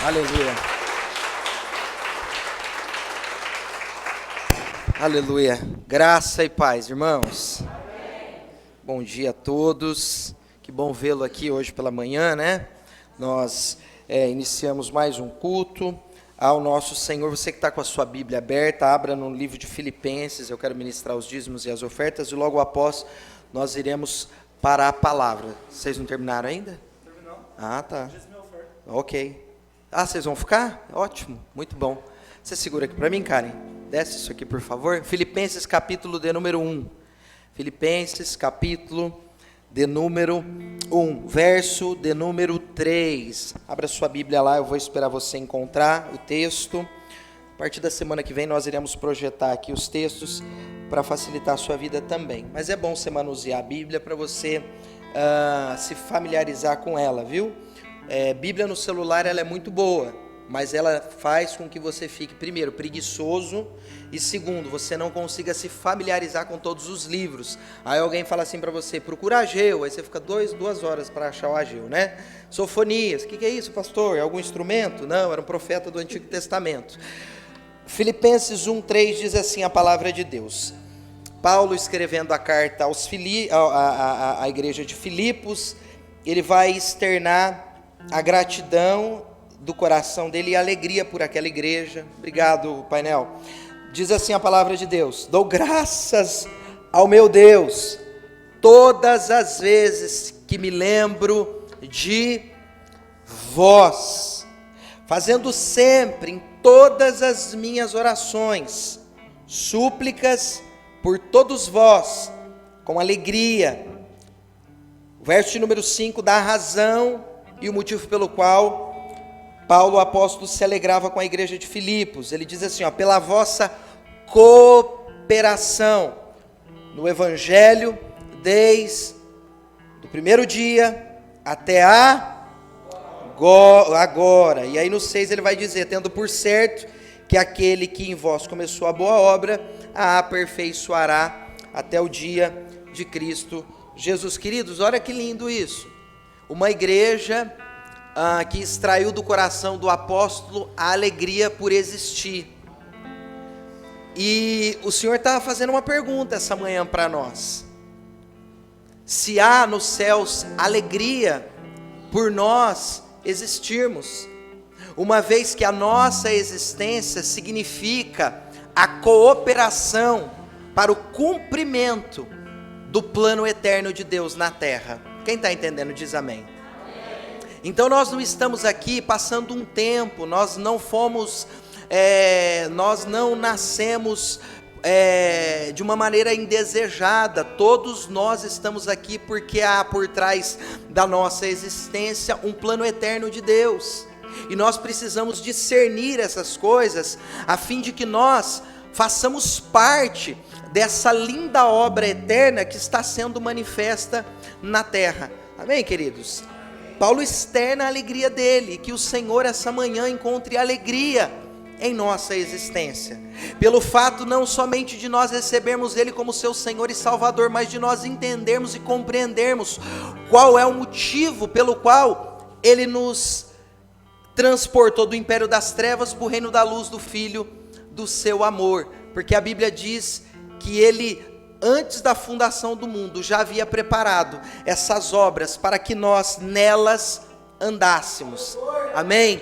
Aleluia. Aleluia. Graça e paz, irmãos. Amém. Bom dia a todos. Que bom vê-lo aqui hoje pela manhã, né? Nós iniciamos mais um culto ao nosso Senhor. Você que está com a sua Bíblia aberta, abra no livro de Filipenses. Eu quero ministrar os dízimos e as ofertas. E logo após nós iremos para a palavra. Vocês não terminaram ainda? Terminou. Ah, tá. Dízimo e oferta. Ok. Ah, vocês vão ficar? Ótimo, muito bom. Você segura aqui para mim, Karen? Desce isso aqui, por favor. Filipenses capítulo de número 1. Filipenses capítulo de número 1, verso de número 3. Abra sua Bíblia lá, eu vou esperar você encontrar o texto. A partir da semana que vem nós iremos projetar aqui os textos para facilitar a sua vida também. Mas é bom você manusear a Bíblia para você se familiarizar com ela, viu? Bíblia no celular ela é muito boa, mas ela faz com que você fique, primeiro, preguiçoso, e segundo, você não consiga se familiarizar com todos os livros. Aí alguém fala assim para você, procura Ageu, aí você fica 2 horas para achar o Ageu, né? Sofonias, o que é isso, pastor? É algum instrumento? Não, era um profeta do Antigo Testamento. Filipenses 1:3 diz assim a palavra de Deus. Paulo escrevendo a carta à igreja de Filipos, ele vai externar a gratidão do coração dele e a alegria por aquela igreja. Obrigado, painel. Diz assim a palavra de Deus: dou graças ao meu Deus todas as vezes que me lembro de vós, fazendo sempre em todas as minhas orações súplicas por todos vós com alegria. O verso de número 5 dá a razão e o motivo pelo qual Paulo, o apóstolo, se alegrava com a igreja de Filipos. Ele diz assim, pela vossa cooperação no evangelho, desde o primeiro dia até agora. E aí no 6 ele vai dizer, tendo por certo que aquele que em vós começou a boa obra, a aperfeiçoará até o dia de Cristo Jesus. Queridos, olha que lindo isso. Uma igreja que extraiu do coração do apóstolo a alegria por existir. E o Senhor estava fazendo uma pergunta essa manhã para nós. Se há nos céus alegria por nós existirmos, uma vez que a nossa existência significa a cooperação para o cumprimento do plano eterno de Deus na terra. Quem está entendendo diz amém. Então nós não estamos aqui passando um tempo, nós não nascemos de uma maneira indesejada. Todos nós estamos aqui porque há por trás da nossa existência um plano eterno de Deus, e nós precisamos discernir essas coisas, a fim de que nós façamos parte dessa linda obra eterna que está sendo manifesta na terra. Amém, queridos? Paulo externa a alegria dele, que o Senhor essa manhã encontre alegria em nossa existência, pelo fato não somente de nós recebermos Ele como seu Senhor e Salvador, mas de nós entendermos e compreendermos qual é o motivo pelo qual Ele nos transportou do império das trevas para o reino da luz do Filho do seu amor, porque a Bíblia diz que Ele, antes da fundação do mundo, já havia preparado essas obras para que nós nelas andássemos. Amém?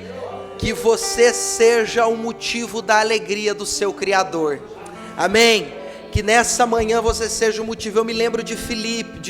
Que você seja o motivo da alegria do seu Criador. Amém? Que nessa manhã você seja o motivo. Eu me lembro de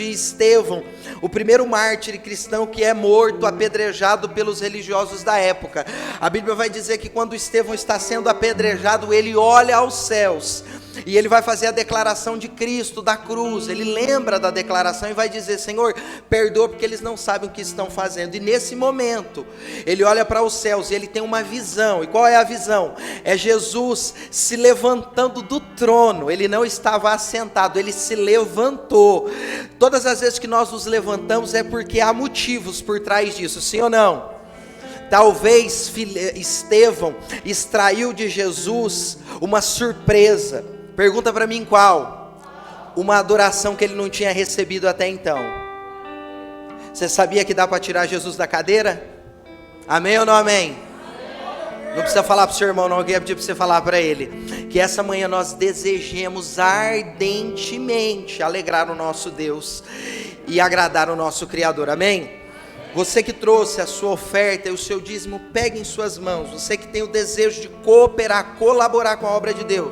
Estevão, o primeiro mártir cristão que é morto, apedrejado pelos religiosos da época. A Bíblia vai dizer que quando Estevão está sendo apedrejado, ele olha aos céus e ele vai fazer a declaração de Cristo, da cruz. Ele lembra da declaração e vai dizer: Senhor, perdoa porque eles não sabem o que estão fazendo. E nesse momento, ele olha para os céus e ele tem uma visão. E qual é a visão? É Jesus se levantando do trono. Ele não estava assentado, ele se levantou. Todas as vezes que nós nos levantamos é porque há motivos por trás disso, sim ou não? Talvez Estevão extraiu de Jesus uma surpresa. Pergunta para mim qual? Uma adoração que ele não tinha recebido até então. Você sabia que dá para tirar Jesus da cadeira? Amém ou não amém? Não precisa falar para o seu irmão, não, eu ia pedir para você falar para ele. Que essa manhã nós desejemos ardentemente alegrar o nosso Deus e agradar o nosso Criador, amém? Você que trouxe a sua oferta e o seu dízimo, pegue em suas mãos. Você que tem o desejo de cooperar, colaborar com a obra de Deus.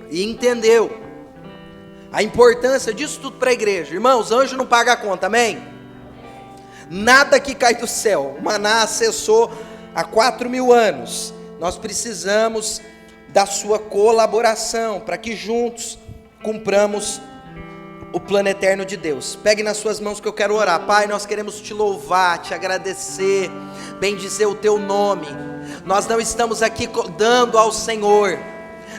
E entendeu a importância disso tudo para a igreja. Irmãos, anjo não paga a conta, amém? Nada que cai do céu. O maná acessou há 4.000 anos. Nós precisamos da sua colaboração para que juntos cumpramos o plano eterno de Deus. Pegue nas suas mãos que eu quero orar. Pai, nós queremos te louvar, te agradecer, bendizer o teu nome. Nós não estamos aqui dando ao Senhor,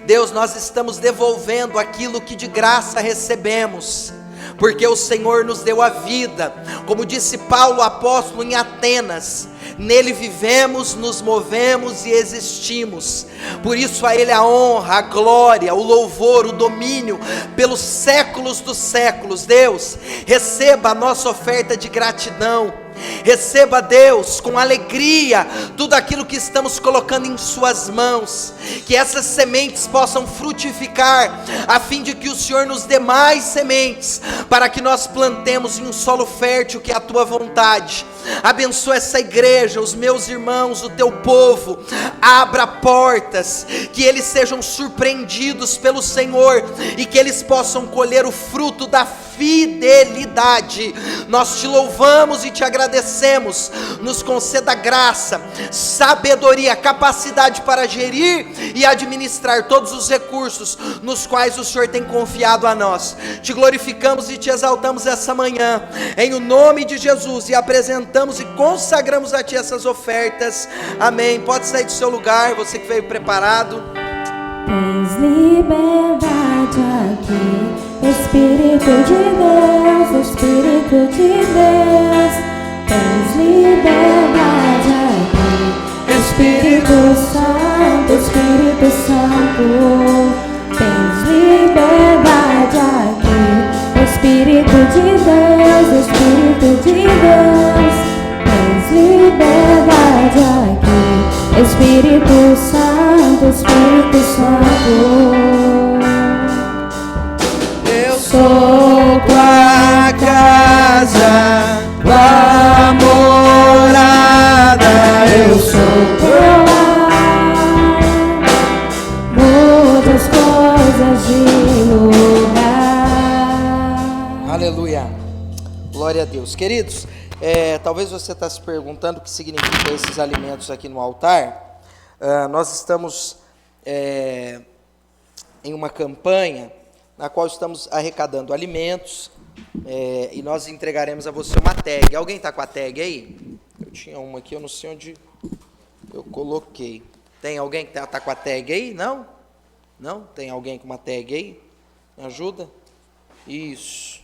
Deus, nós estamos devolvendo aquilo que de graça recebemos, porque o Senhor nos deu a vida. Como disse Paulo apóstolo em Atenas, nele vivemos, nos movemos e existimos. Por isso a Ele a honra, a glória, o louvor, o domínio pelos séculos dos séculos. Deus, receba a nossa oferta de gratidão. Receba, Deus, com alegria tudo aquilo que estamos colocando em suas mãos, que essas sementes possam frutificar, a fim de que o Senhor nos dê mais sementes, para que nós plantemos em um solo fértil, que é a tua vontade. Abençoa essa igreja, os meus irmãos, o teu povo. Abra portas, que eles sejam surpreendidos pelo Senhor, e que eles possam colher o fruto da fidelidade. Nós te louvamos e te agradecemos. Nos conceda graça, sabedoria, capacidade para gerir e administrar todos os recursos nos quais o Senhor tem confiado a nós. Te glorificamos e te exaltamos essa manhã, em o nome de Jesus, e apresentamos e consagramos a ti essas ofertas, amém. Pode sair do seu lugar, você que veio preparado. Tens liberdade aqui, Espírito de Deus, Espírito de Deus. Tens liberdade aqui, Espírito Santo, Espírito Santo. Tens liberdade aqui, Espírito de Deus, Espírito de Deus. Tens liberdade aqui, Espírito Santo, Espírito Santo. Eu sou tua casa, tua morada, eu sou Teu lar, muitas coisas de lugar. Aleluia, glória a Deus. Queridos, talvez você está se perguntando o que significa esses alimentos aqui no altar. Nós estamos em uma campanha na qual estamos arrecadando alimentos, e nós entregaremos a você uma tag. Alguém está com a tag aí? Eu tinha uma aqui, eu não sei onde eu coloquei. Tem alguém que está com a tag aí? Não? Não? Tem alguém com uma tag aí? Me ajuda? Isso.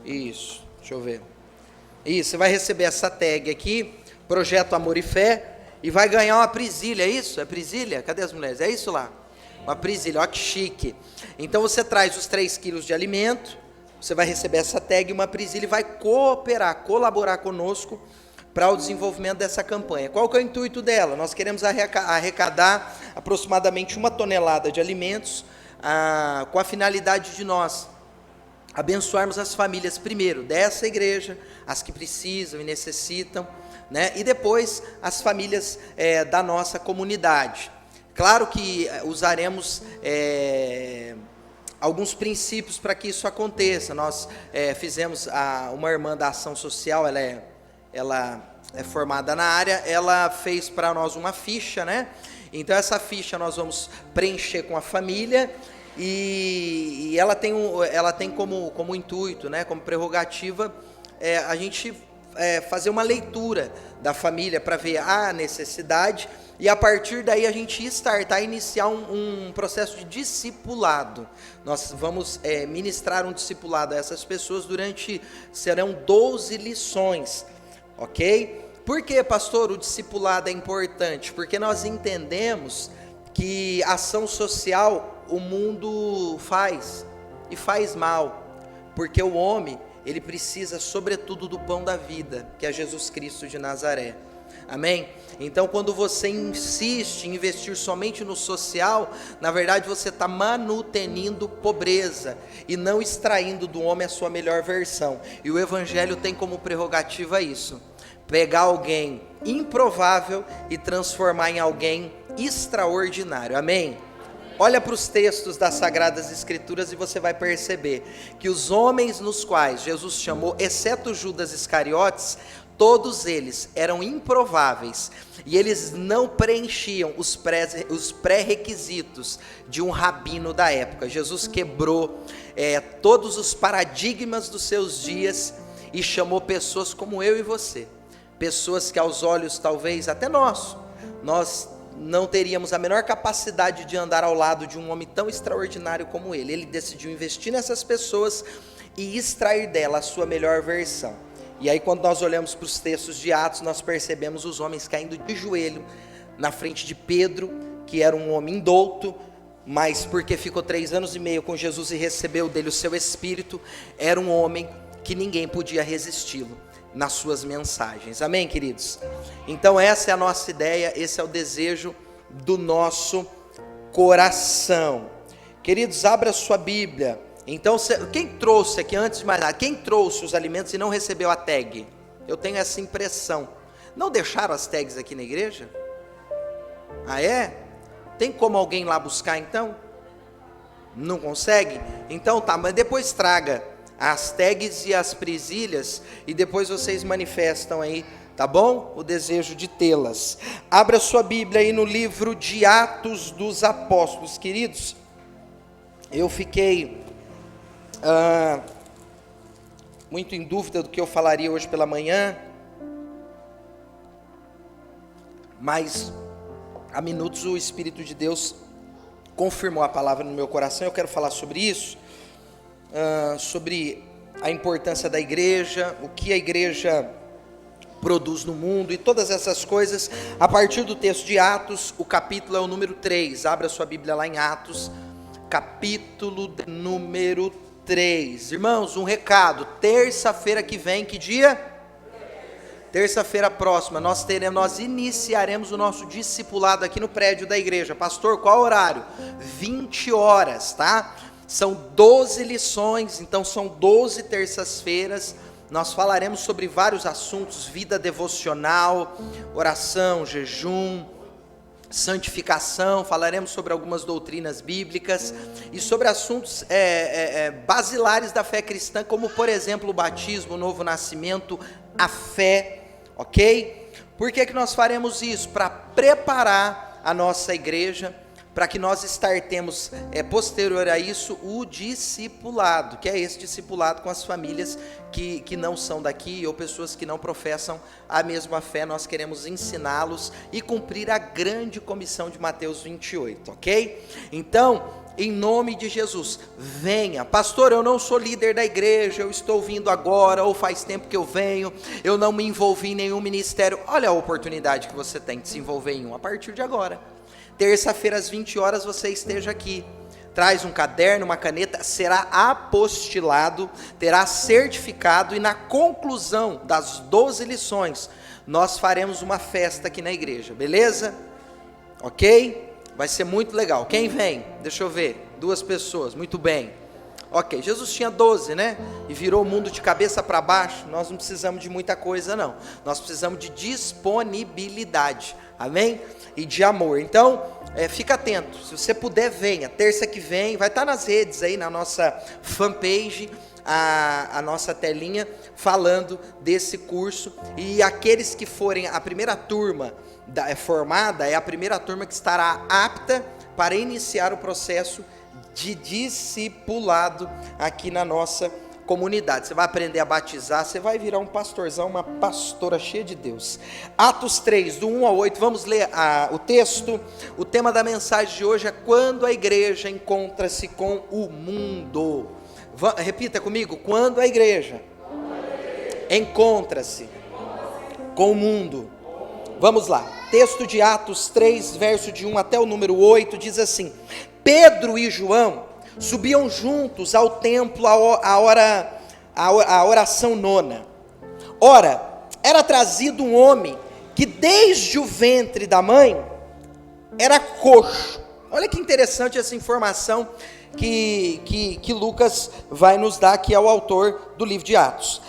Isso, deixa eu ver. Isso, você vai receber essa tag aqui, Projeto Amor e Fé, e vai ganhar uma presilha, é isso? É presilha? Cadê as mulheres? É isso lá? Uma presilha, ó que chique. Então você traz os 3 quilos de alimento, você vai receber essa tag e uma presilha e vai cooperar, colaborar conosco para o desenvolvimento dessa campanha. Qual que é o intuito dela? Nós queremos arrecadar aproximadamente 1 tonelada de alimentos, com a finalidade de nós abençoarmos as famílias primeiro dessa igreja, as que precisam e necessitam, né? E depois as famílias da nossa comunidade. Claro que usaremos alguns princípios para que isso aconteça. Nós fizemos uma irmã da ação social, ela é formada na área, ela fez para nós uma ficha, né? Então essa ficha nós vamos preencher com a família, e ela tem como intuito, né, como prerrogativa, a gente fazer uma leitura da família para ver a necessidade, e a partir daí a gente iniciar um processo de discipulado. Nós vamos ministrar um discipulado a essas pessoas serão 12 lições, ok? Por que, pastor, o discipulado é importante? Porque nós entendemos que ação social o mundo faz, e faz mal, porque o homem, ele precisa sobretudo do pão da vida, que é Jesus Cristo de Nazaré. Amém? Então, quando você insiste em investir somente no social, na verdade você está manutenindo pobreza e não extraindo do homem a sua melhor versão. E o Evangelho tem como prerrogativa isso: pegar alguém improvável e transformar em alguém extraordinário. Amém? Olha para os textos das Sagradas Escrituras e você vai perceber que os homens nos quais Jesus chamou, exceto Judas Iscariotes, todos eles eram improváveis e eles não preenchiam os pré-requisitos de um rabino da época. Jesus quebrou todos os paradigmas dos seus dias e chamou pessoas como eu e você, pessoas que aos olhos talvez até nós não teríamos a menor capacidade de andar ao lado de um homem tão extraordinário como ele. Ele decidiu investir nessas pessoas e extrair dela a sua melhor versão. E aí, quando nós olhamos para os textos de Atos, nós percebemos os homens caindo de joelho na frente de Pedro, que era um homem indouto, mas porque ficou 3 anos e meio com Jesus e recebeu dele o seu Espírito, era um homem que ninguém podia resisti-lo nas suas mensagens. Amém, queridos? Então essa é a nossa ideia, esse é o desejo do nosso coração. Queridos, abra sua Bíblia. Então, quem trouxe aqui, antes de mais nada, quem trouxe os alimentos e não recebeu a tag? Eu tenho essa impressão. Não deixaram as tags aqui na igreja? Ah, é? Tem como alguém lá buscar então? Não consegue? Então tá, mas depois traga as tags e as presilhas e depois vocês manifestam aí, tá bom? O desejo de tê-las. Abra sua Bíblia aí no livro de Atos dos Apóstolos. Queridos, eu fiquei muito em dúvida do que eu falaria hoje pela manhã, mas há minutos o Espírito de Deus confirmou a palavra no meu coração. Eu quero falar sobre isso, sobre a importância da igreja, o que a igreja produz no mundo e todas essas coisas, a partir do texto de Atos. O capítulo é o número 3, abra sua Bíblia lá em Atos, capítulo número 3. Irmãos, um recado: terça-feira que vem, que dia? Terça-feira próxima, nós iniciaremos o nosso discipulado aqui no prédio da igreja. Pastor, qual horário? 20 horas, tá? São 12 lições, então são 12 terças-feiras. Nós falaremos sobre vários assuntos: vida devocional, oração, jejum, santificação. Falaremos sobre algumas doutrinas bíblicas e sobre assuntos basilares da fé cristã, como por exemplo o batismo, o novo nascimento, a fé, ok? Por que nós faremos isso? Para preparar a nossa igreja, para que nós startemos, posterior a isso, o discipulado, que é esse discipulado com as famílias que não são daqui, ou pessoas que não professam a mesma fé. Nós queremos ensiná-los e cumprir a grande comissão de Mateus 28, ok? Então, em nome de Jesus, venha. Pastor, eu não sou líder da igreja, eu estou vindo agora, ou faz tempo que eu venho, eu não me envolvi em nenhum ministério. Olha a oportunidade que você tem de se envolver em um a partir de agora. Terça-feira às 20 horas você esteja aqui. Traz um caderno, uma caneta, será apostilado, terá certificado, e na conclusão das 12 lições, nós faremos uma festa aqui na igreja, beleza? Ok? Vai ser muito legal. Quem vem? Deixa eu ver. 2 pessoas, muito bem. Ok, Jesus tinha 12, né? E virou o mundo de cabeça para baixo. Nós não precisamos de muita coisa, não. Nós precisamos de disponibilidade, amém? E de amor. Então, fica atento. Se você puder, venha. Terça que vem, vai estar nas redes aí, na nossa fanpage, a nossa telinha, falando desse curso. E aqueles que forem a primeira turma formada, é a primeira turma que estará apta para iniciar o processo de discipulado aqui na nossa comunidade. Você vai aprender a batizar, você vai virar um pastorzão, uma pastora cheia de Deus. Atos 3, do 1 ao 8, vamos ler o texto. O tema da mensagem de hoje é: quando a igreja encontra-se com o mundo. Repita comigo: quando a igreja encontra-se com o mundo. Vamos lá, texto de Atos 3, verso de 1 até o número 8, diz assim: Pedro e João subiam juntos ao templo à hora a oração nona. Ora, era trazido um homem que desde o ventre da mãe era coxo. Olha que interessante essa informação que Lucas vai nos dar, que é o autor do livro de Atos.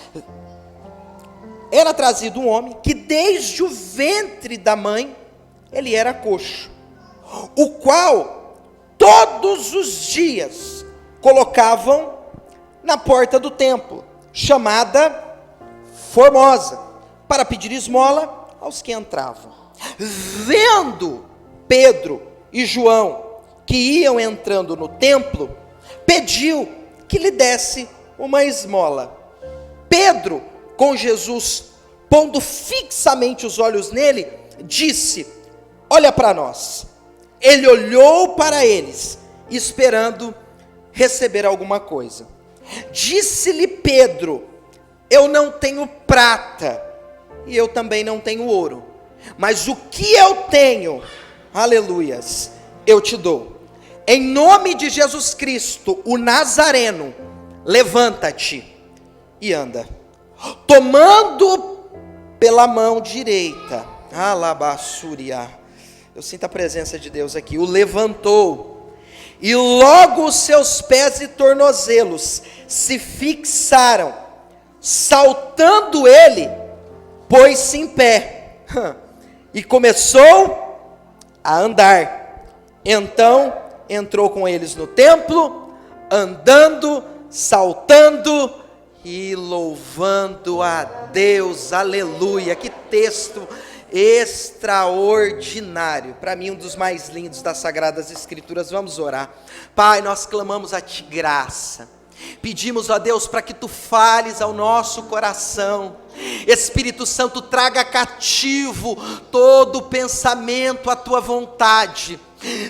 Era trazido um homem que desde o ventre da mãe ele era coxo, o qual todos os dias colocavam na porta do templo, chamada Formosa, para pedir esmola aos que entravam. Vendo Pedro e João que iam entrando no templo, pediu que lhe desse uma esmola. Pedro, com Jesus pondo fixamente os olhos nele, disse: olha para nós. Ele olhou para eles, esperando receber alguma coisa. Disse-lhe Pedro: eu não tenho prata, e eu também não tenho ouro, mas o que eu tenho, aleluias, eu te dou. Em nome de Jesus Cristo, o Nazareno, levanta-te e anda. Tomando pela mão direita, alabassúria, eu sinto a presença de Deus aqui, o levantou, e logo os seus pés e tornozelos se fixaram. Saltando ele, pôs-se em pé, e começou a andar. Então entrou com eles no templo, andando, saltando e louvando a Deus. Aleluia, que texto extraordinário, para mim um dos mais lindos das Sagradas Escrituras. Vamos orar. Pai, nós clamamos a Ti graça, pedimos a Deus para que Tu fales ao nosso coração. Espírito Santo, traga cativo todo pensamento à Tua vontade,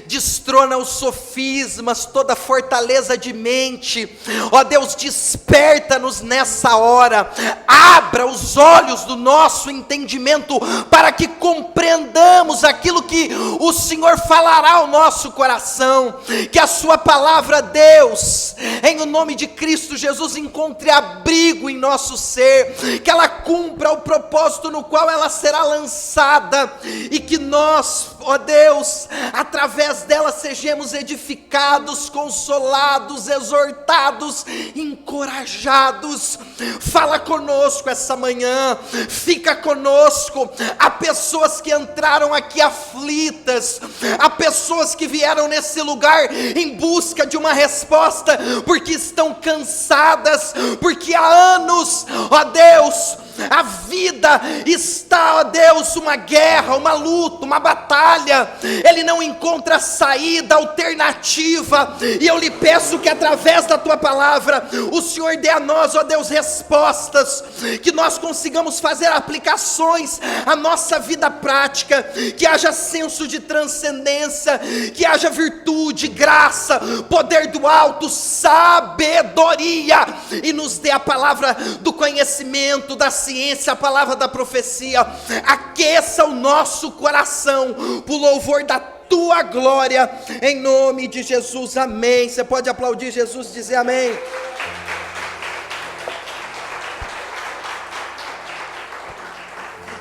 destrona os sofismas, toda fortaleza de mente. Ó Deus, desperta-nos nessa hora, abra os olhos do nosso entendimento, para que compreendamos aquilo que o Senhor falará ao nosso coração, que a sua palavra, Deus, em o nome de Cristo Jesus, encontre abrigo em nosso ser, que ela cumpra o propósito no qual ela será lançada, e que nós, ó Deus, através dela sejamos edificados, consolados, exortados, encorajados. Fala conosco essa manhã, fica conosco. Há pessoas que entraram aqui aflitas, há pessoas que vieram nesse lugar em busca de uma resposta, porque estão cansadas, porque há anos, ó Deus, a vida está, ó Deus, uma guerra, uma luta, uma batalha. Ele não encontra saída, alternativa, e eu lhe peço que através da Tua palavra, o Senhor dê a nós, ó Deus, respostas, que nós consigamos fazer aplicações à nossa vida prática, que haja senso de transcendência, que haja virtude, graça, poder do alto, sabedoria, e nos dê a palavra do conhecimento, da ciência, a palavra da profecia. Aqueça o nosso coração por louvor da Tua glória, em nome de Jesus, amém. Você pode aplaudir Jesus e dizer amém.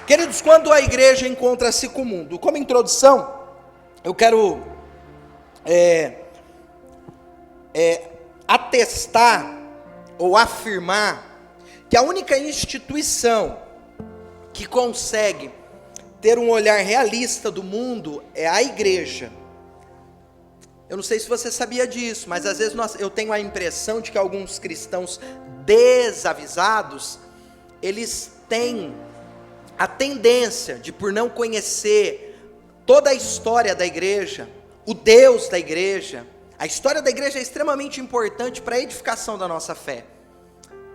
Queridos, quando a igreja encontra-se com o mundo, como introdução, eu quero atestar ou afirmar que a única instituição que consegue ter um olhar realista do mundo é a igreja. Eu não sei se você sabia disso, mas às vezes eu tenho a impressão de que alguns cristãos desavisados, eles têm a tendência de, por não conhecer toda a história da igreja, o Deus da igreja, a história da igreja é extremamente importante para a edificação da nossa fé.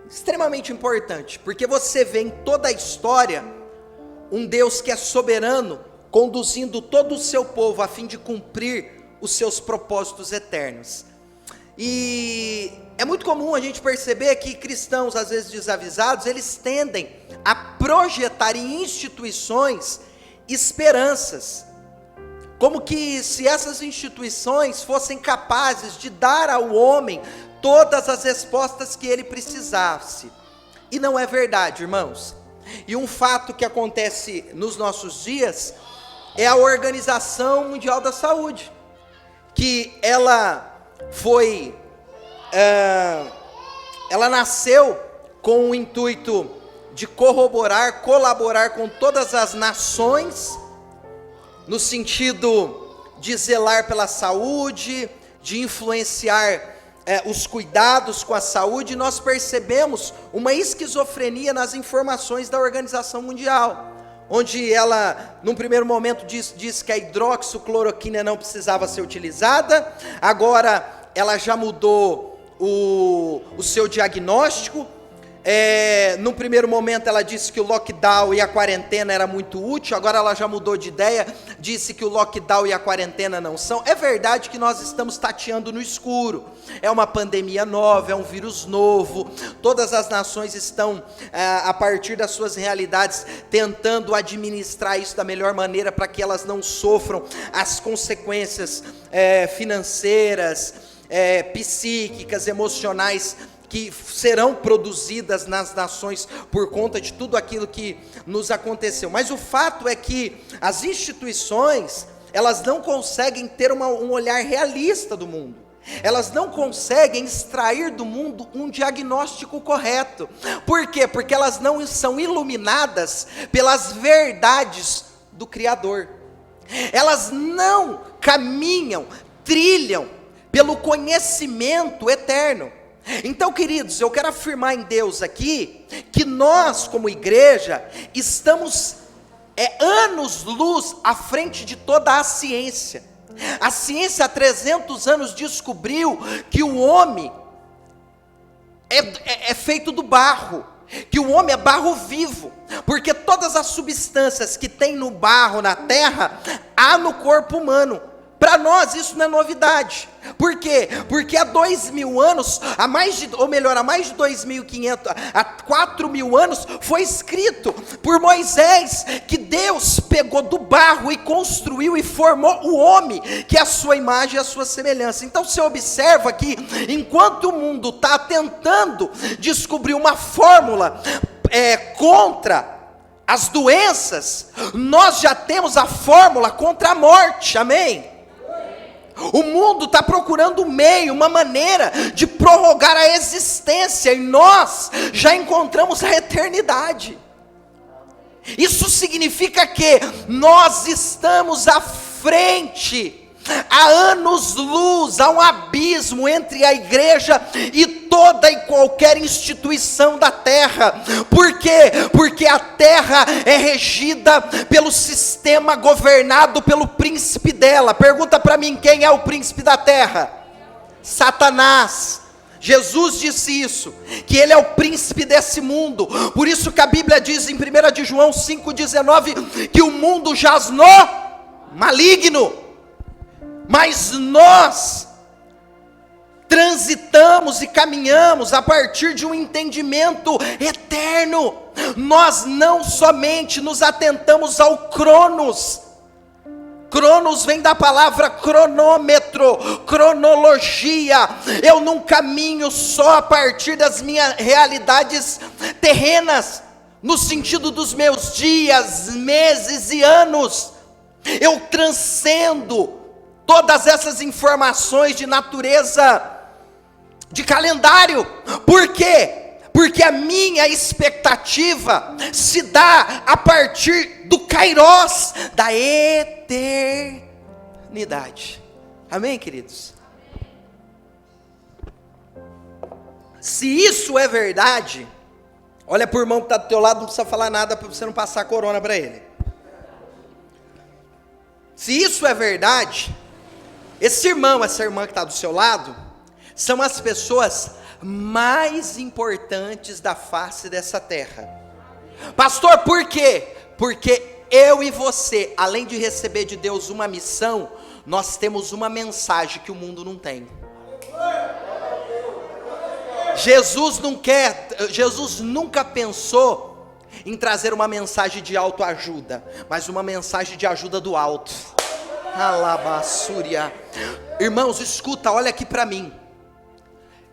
Extremamente importante, porque você vê em toda a história um Deus que é soberano, conduzindo todo o seu povo a fim de cumprir os seus propósitos eternos. E é muito comum a gente perceber que cristãos, às vezes desavisados, eles tendem a projetar em instituições esperanças, como que se essas instituições fossem capazes de dar ao homem todas as respostas que ele precisasse. E não é verdade, irmãos. E um fato que acontece nos nossos dias é a Organização Mundial da Saúde, que ela nasceu com o intuito de colaborar com todas as nações, no sentido de zelar pela saúde, de influenciar os cuidados com a saúde. Nós percebemos uma esquizofrenia nas informações da Organização Mundial, onde ela, num primeiro momento, diz que a hidroxicloroquina não precisava ser utilizada, agora ela já mudou o seu diagnóstico. No primeiro momento ela disse que o lockdown e a quarentena era muito útil, agora ela já mudou de ideia, disse que o lockdown e a quarentena não são. É verdade que nós estamos tateando no escuro, é uma pandemia nova, é um vírus novo, todas as nações estão, a partir das suas realidades, tentando administrar isso da melhor maneira, para que elas não sofram as consequências financeiras, psíquicas, emocionais, que serão produzidas nas nações por conta de tudo aquilo que nos aconteceu. Mas o fato é que as instituições, elas não conseguem ter um olhar realista do mundo. Elas não conseguem extrair do mundo um diagnóstico correto. Por quê? Porque elas não são iluminadas pelas verdades do Criador. Elas não caminham, trilham pelo conhecimento eterno. Então, queridos, eu quero afirmar em Deus aqui, que nós como igreja, estamos anos-luz à frente de toda a ciência. A ciência há 300 anos descobriu que o homem é feito do barro, que o homem é barro vivo, porque todas as substâncias que tem no barro, na terra, há no corpo humano. Para nós isso não é novidade. Por quê? Porque há 2.000 anos, há mais de 2.500, há 4.000 anos, foi escrito por Moisés, que Deus pegou do barro e construiu e formou o homem, que é a sua imagem e a sua semelhança. Então você observa que, enquanto o mundo está tentando descobrir uma fórmula contra as doenças, nós já temos a fórmula contra a morte, amém? O mundo está procurando um meio, uma maneira de prorrogar a existência, e nós já encontramos a eternidade. Isso significa que nós estamos à frente, há anos-luz, há um abismo entre a igreja e toda e qualquer instituição da terra. Por quê? Porque a terra é regida pelo sistema governado pelo príncipe dela. Pergunta para mim, quem é o príncipe da terra? Satanás. Jesus disse isso, que ele é o príncipe desse mundo. Por isso que a Bíblia diz em 1 de João 5,19, que o mundo jaz no maligno. Mas nós transitamos e caminhamos a partir de um entendimento eterno. Nós não somente nos atentamos ao Cronos. Cronos vem da palavra cronômetro, cronologia. Eu não caminho só a partir das minhas realidades terrenas, no sentido dos meus dias, meses e anos. Eu transcendo todas essas informações de natureza de calendário. Por quê? Porque a minha expectativa se dá a partir do Kairos, da eternidade. Amém, queridos? Se isso é verdade, olha para o irmão que está do teu lado, não precisa falar nada para você não passar corona para ele. Se isso é verdade, esse irmão, essa irmã que está do seu lado, são as pessoas mais importantes da face dessa terra. Pastor, por quê? Porque eu e você, além de receber de Deus uma missão, nós temos uma mensagem que o mundo não tem. Jesus nunca pensou em trazer uma mensagem de autoajuda, mas uma mensagem de ajuda do alto. Alabassúria. Irmãos, escuta, olha aqui para mim.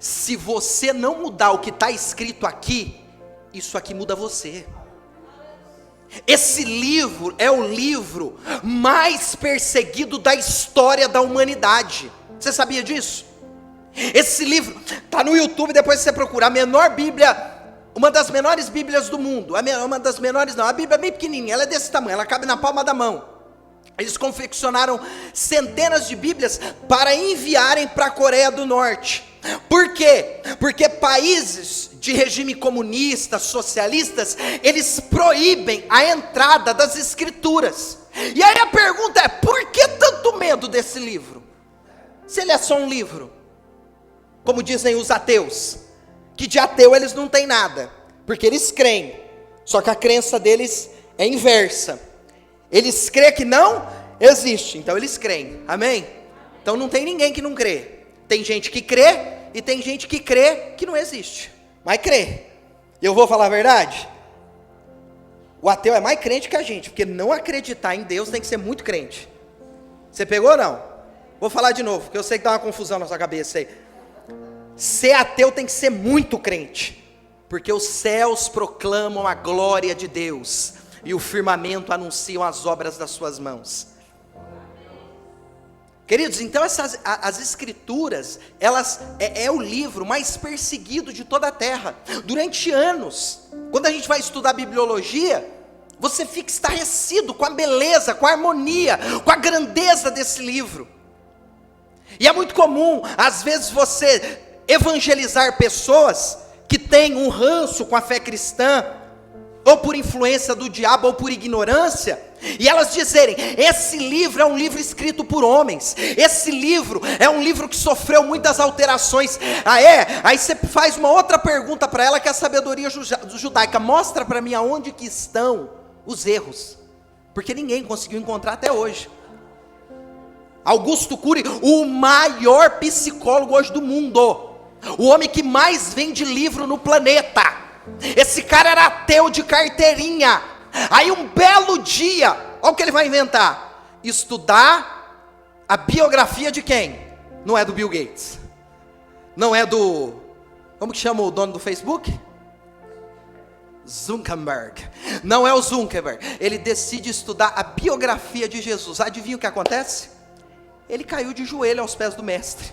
se você não mudar o que está escrito aqui, isso aqui muda você. Esse livro é o livro mais perseguido da história da humanidade. Você sabia disso? Esse livro está no YouTube, depois você procura, a menor Bíblia, uma das menores Bíblias do mundo. Uma das menores não, a Bíblia é bem pequenininha, ela é desse tamanho, ela cabe na palma da mão. Eles confeccionaram centenas de Bíblias para enviarem para a Coreia do Norte. Por quê? Porque países de regime comunista, socialistas, eles proíbem a entrada das escrituras. E aí a pergunta é, por que tanto medo desse livro? Se ele é só um livro, como dizem os ateus, que de ateu eles não têm nada, porque eles creem, só que a crença deles é inversa. Eles creem que não existe, então eles creem, amém? Então não tem ninguém que não crê. Tem gente que crê e tem gente que crê que não existe, mas crê. Eu vou falar a verdade? O ateu é mais crente que a gente, porque não acreditar em Deus tem que ser muito crente. Você pegou ou não? Vou falar de novo, porque eu sei que dá uma confusão na sua cabeça aí. Ser ateu tem que ser muito crente, porque os céus proclamam a glória de Deus, e o firmamento anunciam as obras das suas mãos. Queridos, então as escrituras, elas é o livro mais perseguido de toda a terra. Durante anos, quando a gente vai estudar bibliologia, você fica estarrecido com a beleza, com a harmonia, com a grandeza desse livro. E é muito comum, às vezes, você evangelizar pessoas que têm um ranço com a fé cristã, ou por influência do diabo, ou por ignorância, e elas dizerem, esse livro é um livro escrito por homens, esse livro é um livro que sofreu muitas alterações. Aí você faz uma outra pergunta para ela, que é a sabedoria judaica, mostra para mim aonde que estão os erros, porque ninguém conseguiu encontrar até hoje. Augusto Cury, o maior psicólogo hoje do mundo, o homem que mais vende livro no planeta, esse cara era ateu de carteirinha. Aí um belo dia, olha o que ele vai inventar: estudar a biografia de quem? Não é do Bill Gates, não é do, como que chama o dono do Facebook? Zuckerberg. Não é o Zuckerberg. Ele decide estudar a biografia de Jesus. Adivinha o que acontece? Ele caiu de joelho aos pés do mestre.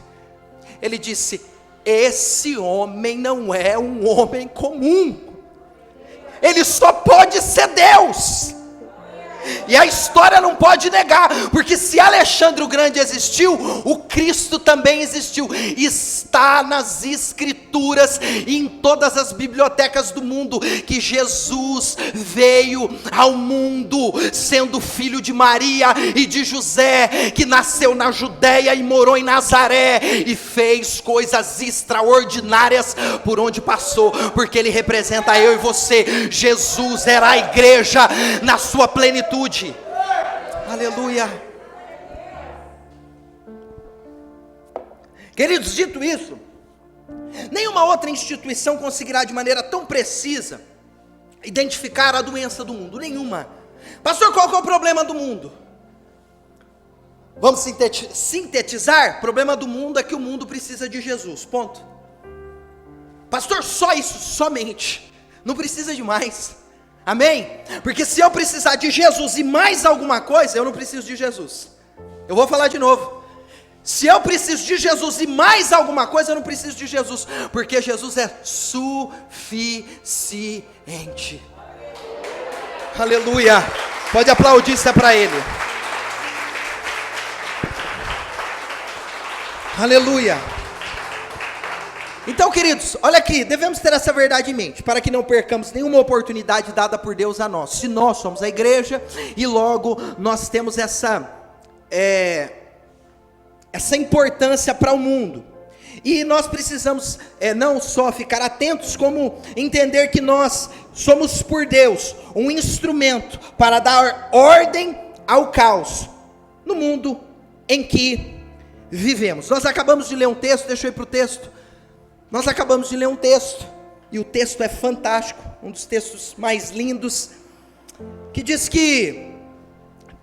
Ele disse, esse homem não é um homem comum, ele só pode ser Deus. E a história não pode negar, porque se Alexandre o Grande existiu, o Cristo também existiu. Está nas escrituras e em todas as bibliotecas do mundo que Jesus veio ao mundo sendo filho de Maria e de José, que nasceu na Judéia e morou em Nazaré e fez coisas extraordinárias por onde passou, porque ele representa eu e você. Jesus era a igreja na sua plenitude. Aleluia. Queridos, dito isso, nenhuma outra instituição conseguirá de maneira tão precisa identificar a doença do mundo, nenhuma. Pastor, qual que é o problema do mundo? Vamos sintetizar? O problema do mundo é que o mundo precisa de Jesus, ponto. Pastor, só isso, somente, não precisa de mais. Amém? Porque se eu precisar de Jesus e mais alguma coisa, eu não preciso de Jesus. Eu vou falar de novo. Se eu preciso de Jesus e mais alguma coisa, eu não preciso de Jesus, porque Jesus é suficiente. Aleluia. Pode aplaudir, isso é para Ele. Aleluia. Então, queridos, olha aqui, devemos ter essa verdade em mente, para que não percamos nenhuma oportunidade dada por Deus a nós. Se nós somos a igreja, e logo nós temos essa importância para o mundo, e nós precisamos não só ficar atentos, como entender que nós somos por Deus um instrumento para dar ordem ao caos no mundo em que vivemos. Nós acabamos de ler um texto, deixa eu ir para o texto. Nós acabamos de ler um texto, e o texto é fantástico, um dos textos mais lindos, que diz que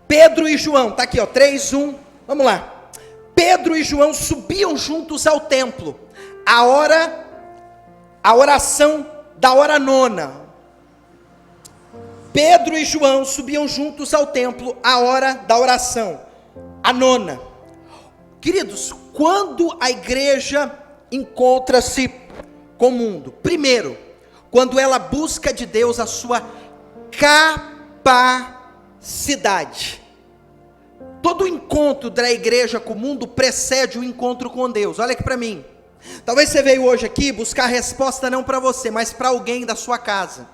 Pedro e João, está aqui, 3:1, vamos lá. Pedro e João subiam juntos ao templo, a oração da hora nona. Pedro e João subiam juntos ao templo, a hora da oração, a nona. Queridos, quando a igreja encontra-se com o mundo? Primeiro, quando ela busca de Deus a sua capacidade. Todo encontro da igreja com o mundo precede o encontro com Deus. Olha aqui para mim. Talvez você veio hoje aqui buscar a resposta não para você, mas para alguém da sua casa,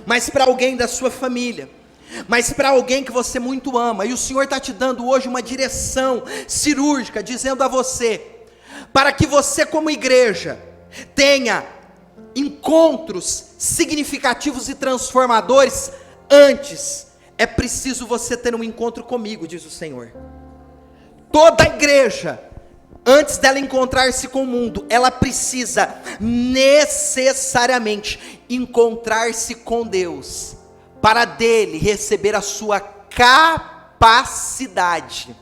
mas para alguém da sua família, mas para alguém que você muito ama. E o Senhor está te dando hoje uma direção cirúrgica, dizendo a você, para que você como igreja tenha encontros significativos e transformadores, antes é preciso você ter um encontro comigo, diz o Senhor. Toda igreja, antes dela encontrar-se com o mundo, ela precisa necessariamente encontrar-se com Deus, para dele receber a sua capacidade.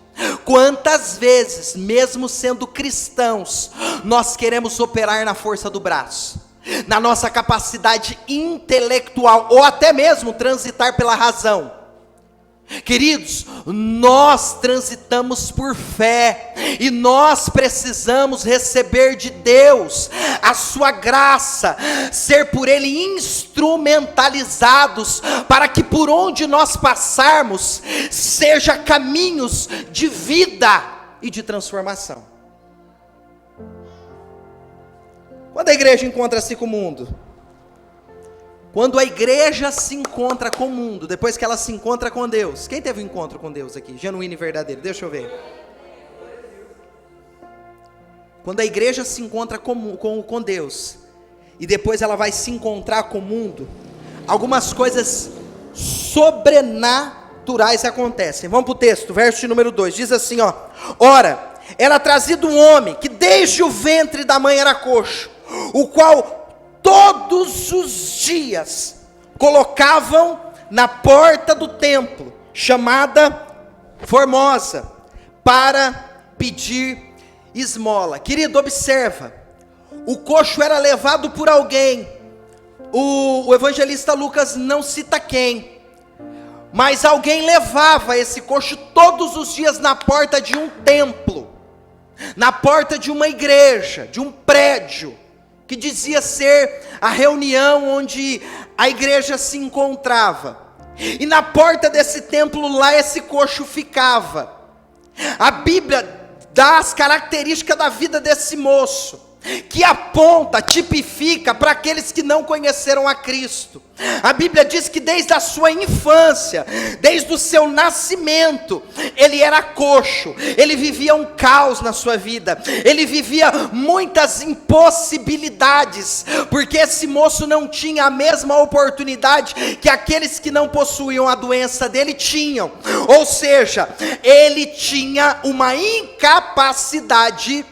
Quantas vezes, mesmo sendo cristãos, nós queremos operar na força do braço, na nossa capacidade intelectual, ou até mesmo transitar pela razão? Queridos, nós transitamos por fé, e nós precisamos receber de Deus a sua graça, ser por Ele instrumentalizados, para que por onde nós passarmos, seja caminhos de vida e de transformação. Quando a igreja encontra-se com o mundo? Quando a igreja se encontra com o mundo, depois que ela se encontra com Deus. Quem teve um encontro com Deus aqui, genuíno e verdadeiro? Deixa eu ver. Quando a igreja se encontra com Deus, e depois ela vai se encontrar com o mundo, algumas coisas sobrenaturais acontecem. Vamos para o texto, verso de número 2, diz assim, ó: ora, era trazido um homem, que desde o ventre da mãe era coxo, o qual todos os dias colocavam na porta do templo, chamada Formosa, para pedir esmola. Querido, observa, o coxo era levado por alguém, o evangelista Lucas não cita quem, mas alguém levava esse coxo todos os dias na porta de um templo, na porta de uma igreja, de um prédio, que dizia ser a reunião onde a igreja se encontrava. E na porta desse templo lá esse coxo ficava. A Bíblia dá as características da vida desse moço, que aponta, tipifica para aqueles que não conheceram a Cristo. A Bíblia diz que desde a sua infância, desde o seu nascimento, ele era coxo, ele vivia um caos na sua vida, ele vivia muitas impossibilidades, porque esse moço não tinha a mesma oportunidade que aqueles que não possuíam a doença dele tinham, ou seja, ele tinha uma incapacidade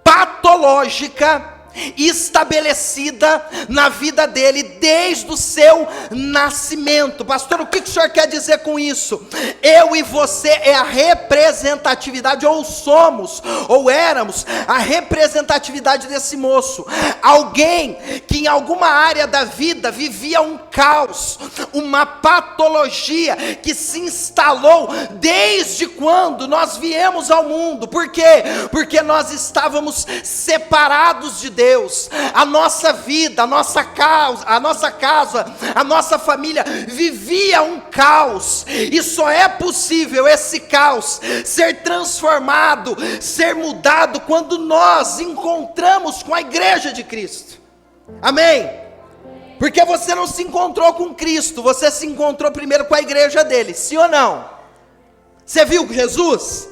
patológica estabelecida na vida dele desde o seu nascimento. Pastor, o que o senhor quer dizer com isso? Eu e você é a representatividade, ou somos, ou éramos a representatividade desse moço, alguém que em alguma área da vida vivia um caos, uma patologia que se instalou desde quando nós viemos ao mundo. Por quê? Porque nós estávamos separados de Deus, a nossa vida, a nossa casa, a nossa família vivia um caos, e só é possível esse caos ser transformado, ser mudado, quando nós encontramos com a igreja de Cristo. Amém? Porque você não se encontrou com Cristo, você se encontrou primeiro com a igreja dele, sim ou não? Você viu Jesus?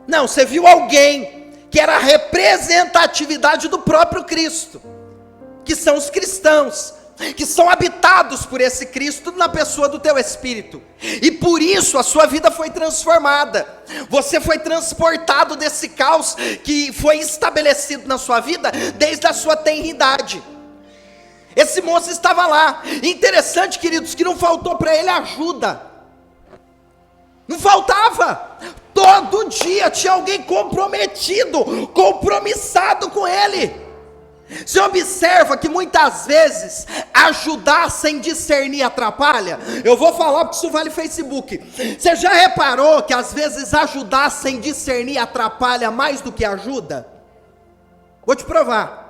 Não, você viu alguém que era a representatividade do próprio Cristo, que são os cristãos, que são habitados por esse Cristo na pessoa do teu espírito, e por isso a sua vida foi transformada, você foi transportado desse caos que foi estabelecido na sua vida desde a sua tenridade. Esse moço estava lá, interessante, queridos, que não faltou para ele ajuda, não faltava. Todo dia tinha alguém comprometido, compromissado com ele. Você observa que muitas vezes ajudar sem discernir atrapalha? Eu vou falar porque isso vale Facebook. Você já reparou que às vezes ajudar sem discernir atrapalha mais do que ajuda? Vou te provar.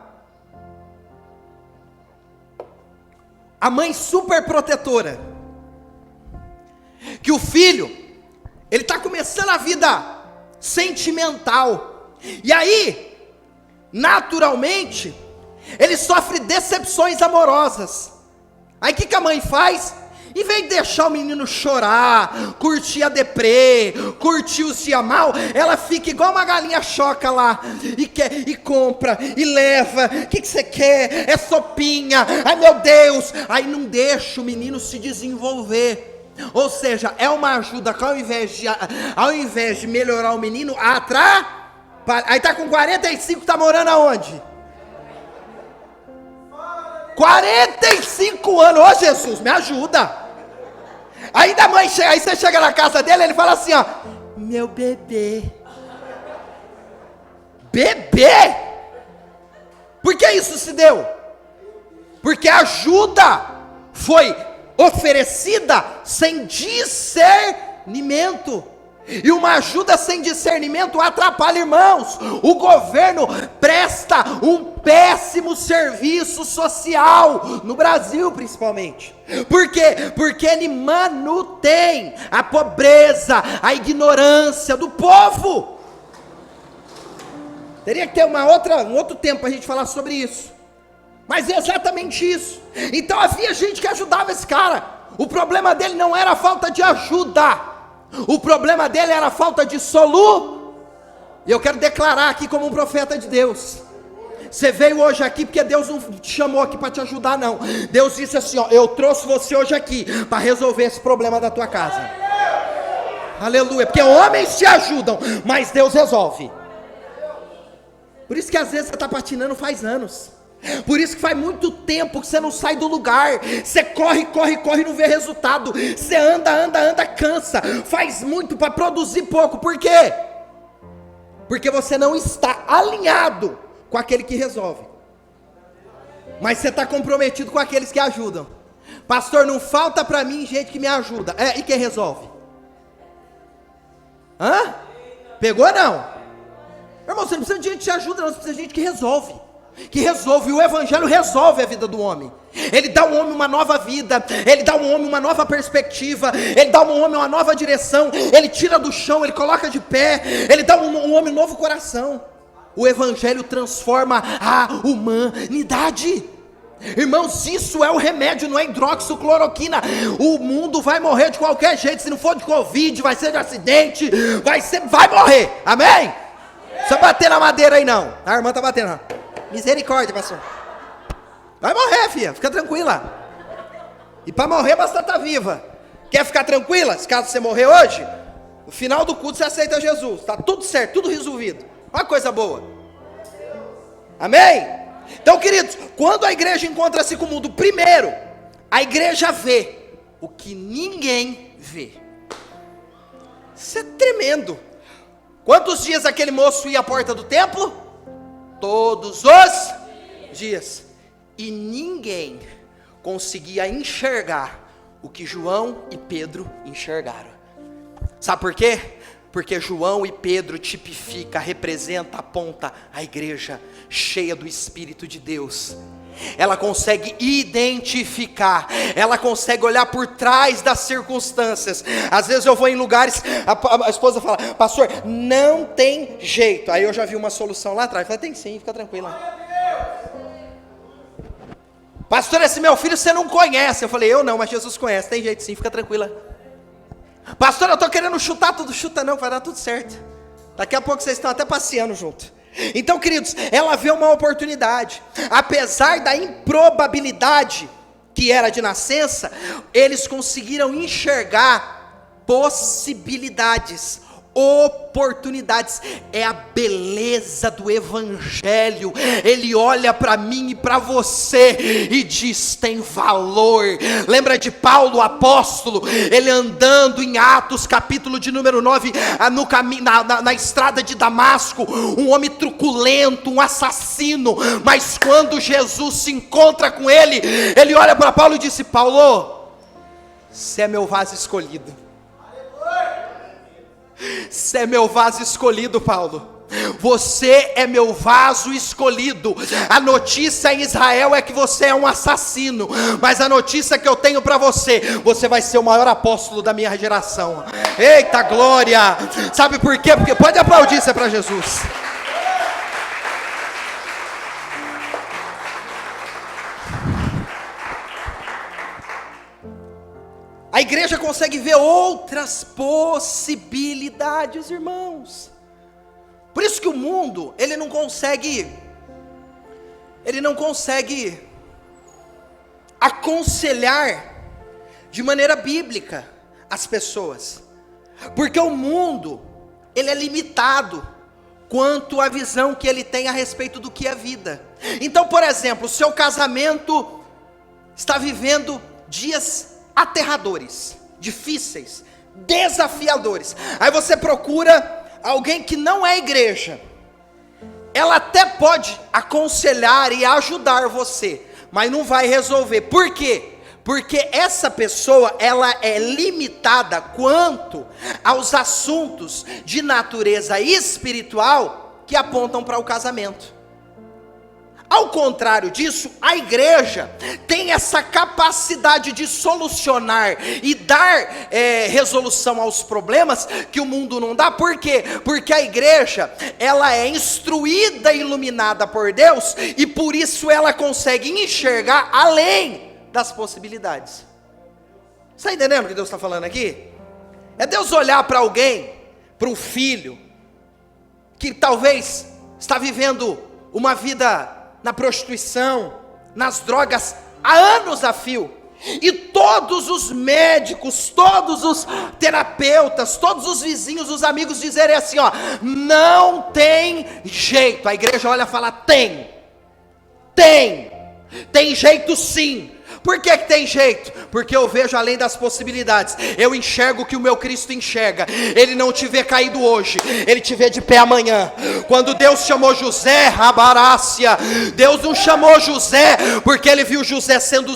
A mãe super protetora, que o filho, ele está começando a vida sentimental, e aí, naturalmente, ele sofre decepções amorosas. Aí o que a mãe faz? Em vez de deixar o menino chorar, curtir a deprê, curtir o dia mal, ela fica igual uma galinha choca lá, e compra, e leva. O que você quer? É sopinha, ai meu Deus. Aí não deixa o menino se desenvolver. Ou seja, é uma ajuda que ao invés de melhorar o menino, aí tá com 45, tá morando aonde? 45 anos, ô Jesus, me ajuda. Aí da mãe chega, aí você chega na casa dele, ele fala assim, ó, meu bebê. Bebê? Por que isso se deu? Porque a ajuda foi oferecida sem discernimento. E uma ajuda sem discernimento atrapalha, irmãos. O governo presta um péssimo serviço social, no Brasil principalmente. Por quê? Porque ele mantém a pobreza, a ignorância do povo. Teria que ter um outro tempo para a gente falar sobre isso. Mas é exatamente isso. Então havia gente que ajudava esse cara. O problema dele não era a falta de ajuda. O problema dele era a falta de solução. E eu quero declarar aqui como um profeta de Deus. Você veio hoje aqui porque Deus não te chamou aqui para te ajudar, não. Deus disse assim, ó, eu trouxe você hoje aqui para resolver esse problema da tua casa. Aleluia. Porque homens te ajudam, mas Deus resolve. Por isso que às vezes você está patinando faz anos. Por isso que faz muito tempo que você não sai do lugar. Você corre e não vê resultado. Você anda, cansa. Faz muito para produzir pouco. Por quê? Porque você não está alinhado com aquele que resolve. Mas você está comprometido com aqueles que ajudam. Pastor, não falta para mim gente que me ajuda. E quem resolve? Pegou não? Irmão, você não precisa de gente que te ajuda, não. Você precisa de gente que resolve. E o evangelho resolve a vida do homem. Ele dá ao homem uma nova vida, ele dá ao homem uma nova perspectiva, ele dá ao homem uma nova direção, ele tira do chão, ele coloca de pé, ele dá ao homem um novo coração. O evangelho transforma a humanidade. Irmãos, isso é o remédio, não é hidroxicloroquina. O mundo vai morrer de qualquer jeito. Se não for de Covid, vai ser de acidente, vai morrer, amém? Não precisa bater na madeira aí não. A irmã está batendo. Misericórdia, pastor. Vai morrer, filha, fica tranquila. E para morrer basta estar viva. Quer ficar tranquila? Se caso você morrer hoje, no final do culto você aceita Jesus. Está tudo certo, tudo resolvido. Olha que coisa boa. Amém? Então, queridos, quando a igreja encontra-se com o mundo, primeiro, a igreja vê o que ninguém vê. Isso é tremendo. Quantos dias aquele moço ia à porta do templo? Todos os dias. E ninguém conseguia enxergar o que João e Pedro enxergaram. Sabe por quê? Porque João e Pedro representa, aponta a igreja cheia do Espírito de Deus. Ela consegue identificar, ela consegue olhar por trás das circunstâncias. Às vezes eu vou em lugares, a esposa fala, pastor, não tem jeito. Aí eu já vi uma solução lá atrás, eu falei, tem sim, fica tranquila. Pastor, esse meu filho você não conhece. Eu falei, eu não, mas Jesus conhece, tem jeito sim, fica tranquila. Pastor, eu estou querendo chutar tudo, chuta não, vai dar tudo certo. Daqui a pouco vocês estão até passeando junto. Então, queridos, ela vê uma oportunidade. Apesar da improbabilidade que era de nascença, eles conseguiram enxergar possibilidades, oportunidades. É a beleza do evangelho. Ele olha para mim e para você e diz: tem valor. Lembra de Paulo, o apóstolo, ele andando em Atos, capítulo de número 9, no caminho, na estrada de Damasco, um homem truculento, um assassino, mas quando Jesus se encontra com ele, ele olha para Paulo e disse: Paulo, você é meu vaso escolhido. Você é meu vaso escolhido, Paulo. Você é meu vaso escolhido. A notícia em Israel é que você é um assassino, mas a notícia que eu tenho para você: você vai ser o maior apóstolo da minha geração. Eita glória! Sabe por quê? Porque pode aplaudir, isso é para Jesus. A igreja consegue ver outras possibilidades, irmãos. Por isso que o mundo, ele não consegue aconselhar de maneira bíblica as pessoas. Porque o mundo, ele é limitado quanto à visão que ele tem a respeito do que é vida. Então, por exemplo, o seu casamento está vivendo dias aterradores, difíceis, desafiadores. Aí você procura alguém que não é igreja. Ela até pode aconselhar e ajudar você, mas não vai resolver. Por quê? Porque essa pessoa, ela é limitada quanto aos assuntos de natureza espiritual que apontam para o casamento. Ao contrário disso, a igreja tem essa capacidade de solucionar e dar resolução aos problemas que o mundo não dá. Por quê? Porque a igreja, ela é instruída e iluminada por Deus, e por isso ela consegue enxergar além das possibilidades. Está entendendo o que Deus está falando aqui? É Deus olhar para alguém, para um filho, que talvez está vivendo uma vida na prostituição, nas drogas, há anos a fio, e todos os médicos, todos os terapeutas, todos os vizinhos, os amigos dizerem assim: ó, não tem jeito. A igreja olha e fala: tem jeito sim. Por que tem jeito? Porque eu vejo além das possibilidades. Eu enxergo o que o meu Cristo enxerga. Ele não te vê caído hoje, ele te vê de pé amanhã. Quando Deus chamou José, Abarácia, Deus não chamou José porque ele viu José sendo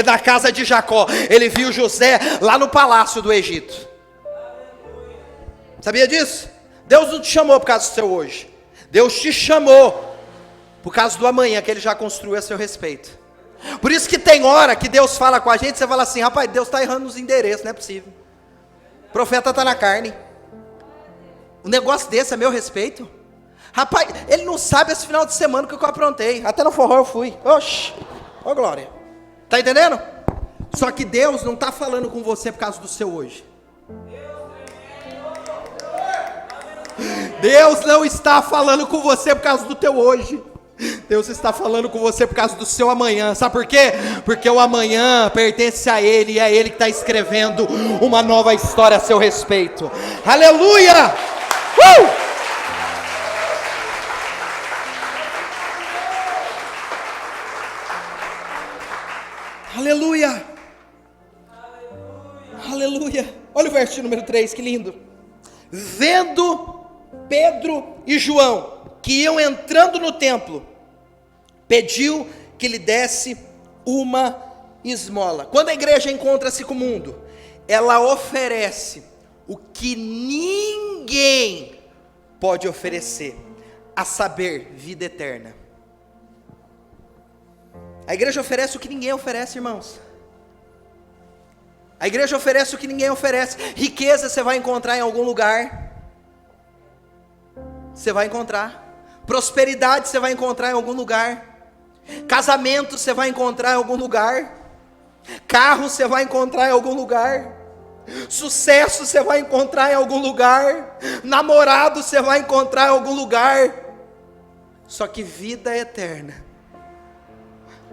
na casa de Jacó. Ele viu José lá no palácio do Egito. Sabia disso? Deus não te chamou por causa do seu hoje. Deus te chamou por causa do amanhã que ele já construiu a seu respeito. Por isso que tem hora que Deus fala com a gente, você fala assim: rapaz, Deus está errando nos endereços, não é possível. O profeta está na carne. Um negócio desse a meu respeito. Rapaz, ele não sabe esse final de semana o que eu aprontei. Até no forró eu fui. Oxi, ó glória. Está entendendo? Só que Deus não está falando com você por causa do seu hoje. Deus não está falando com você por causa do teu hoje. Deus está falando com você por causa do seu amanhã. Sabe por quê? Porque o amanhã pertence a Ele, e é Ele que está escrevendo uma nova história a seu respeito. Aleluia! Aleluia! Aleluia! Olha o versículo número 3, que lindo. Vendo Pedro e João que iam entrando no templo, pediu que lhe desse uma esmola. Quando a igreja encontra-se com o mundo, ela oferece o que ninguém pode oferecer, a saber, vida eterna. A igreja oferece o que ninguém oferece, irmãos. A igreja oferece o que ninguém oferece. Riqueza você vai encontrar em algum lugar. Você vai encontrar. Prosperidade você vai encontrar em algum lugar. Casamento você vai encontrar em algum lugar. Carro você vai encontrar em algum lugar. Sucesso você vai encontrar em algum lugar. Namorado você vai encontrar em algum lugar. Só que vida eterna,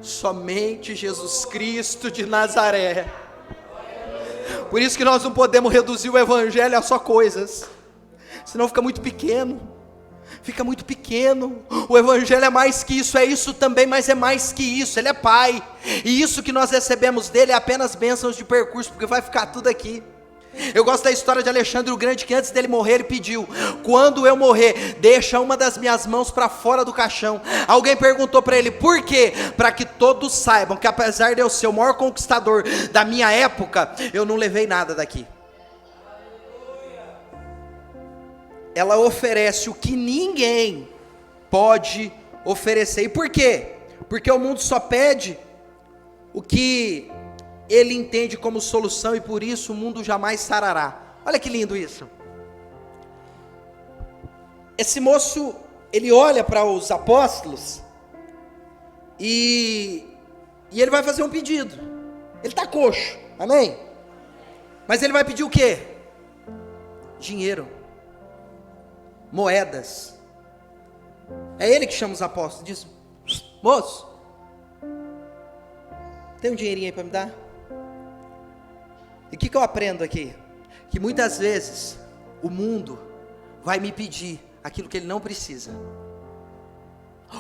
somente Jesus Cristo de Nazaré. Por isso que nós não podemos reduzir o evangelho a só coisas. senão fica muito pequeno. Fica muito pequeno. O evangelho é mais que isso, é isso também, mas é mais que isso. Ele é Pai, e isso que nós recebemos dele é apenas bênçãos de percurso, porque vai ficar tudo aqui. Eu gosto da história de Alexandre o Grande, que antes dele morrer ele pediu: quando eu morrer, deixa uma das minhas mãos para fora do caixão. Alguém perguntou para ele: por quê? Para que todos saibam que apesar de eu ser o maior conquistador da minha época, eu não levei nada daqui. Ela oferece o que ninguém pode oferecer. E por quê? Porque o mundo só pede o que ele entende como solução, e por isso o mundo jamais sarará. Olha que lindo isso. Esse moço, ele olha para os apóstolos e ele vai fazer um pedido. Ele está coxo, amém? Mas ele vai pedir o quê? Dinheiro, moedas. É ele que chama os apóstolos, diz: moço, tem um dinheirinho aí para me dar? E o que eu aprendo aqui? Que muitas vezes o mundo vai me pedir aquilo que ele não precisa.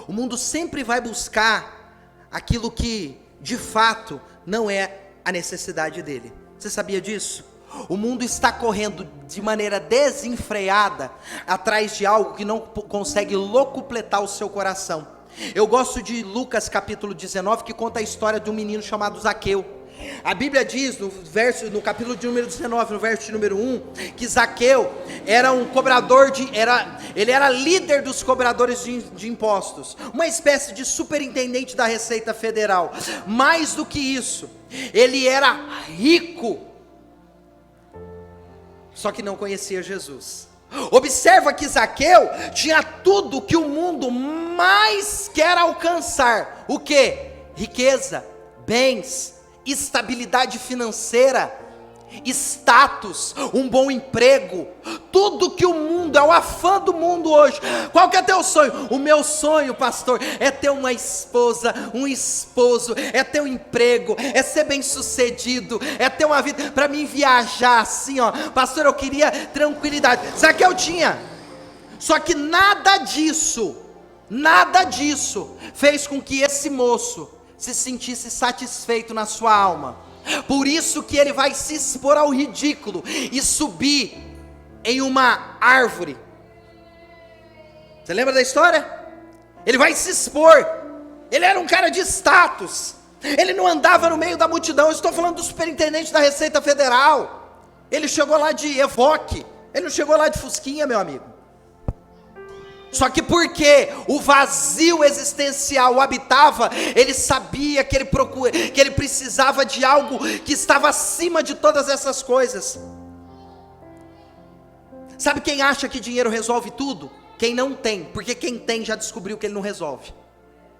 O mundo sempre vai buscar aquilo que de fato não é a necessidade dele. Você sabia disso? O mundo está correndo de maneira desenfreada atrás de algo que não consegue locupletar o seu coração. Eu gosto de Lucas capítulo 19, que conta a história de um menino chamado Zaqueu. A Bíblia diz no capítulo de número 19, no verso de número 1, que Zaqueu era um cobrador ele era líder dos cobradores de impostos, uma espécie de superintendente da Receita Federal. Mais do que isso, ele era rico, só que não conhecia Jesus. Observa que Zaqueu tinha tudo que o mundo mais quer alcançar. O que? Riqueza, bens, estabilidade financeira, status, um bom emprego, tudo que o mundo, é o afã do mundo hoje. Qual que é teu sonho? O meu sonho, pastor, é ter uma esposa, um esposo, é ter um emprego, é ser bem sucedido, é ter uma vida, para mim viajar assim, ó, pastor, eu queria tranquilidade. Zaqueu tinha, só que nada disso fez com que esse moço se sentisse satisfeito na sua alma. Por isso que ele vai se expor ao ridículo e subir em uma árvore. Você lembra da história? Ele vai se expor. Ele era um cara de status. Ele não andava no meio da multidão. Eu estou falando do superintendente da Receita Federal. Ele chegou lá de Evoque. Ele não chegou lá de Fusquinha, meu amigo. Só que porque o vazio existencial o habitava, ele sabia que ele precisava de algo que estava acima de todas essas coisas. Sabe quem acha que dinheiro resolve tudo? Quem não tem, porque quem tem já descobriu que ele não resolve.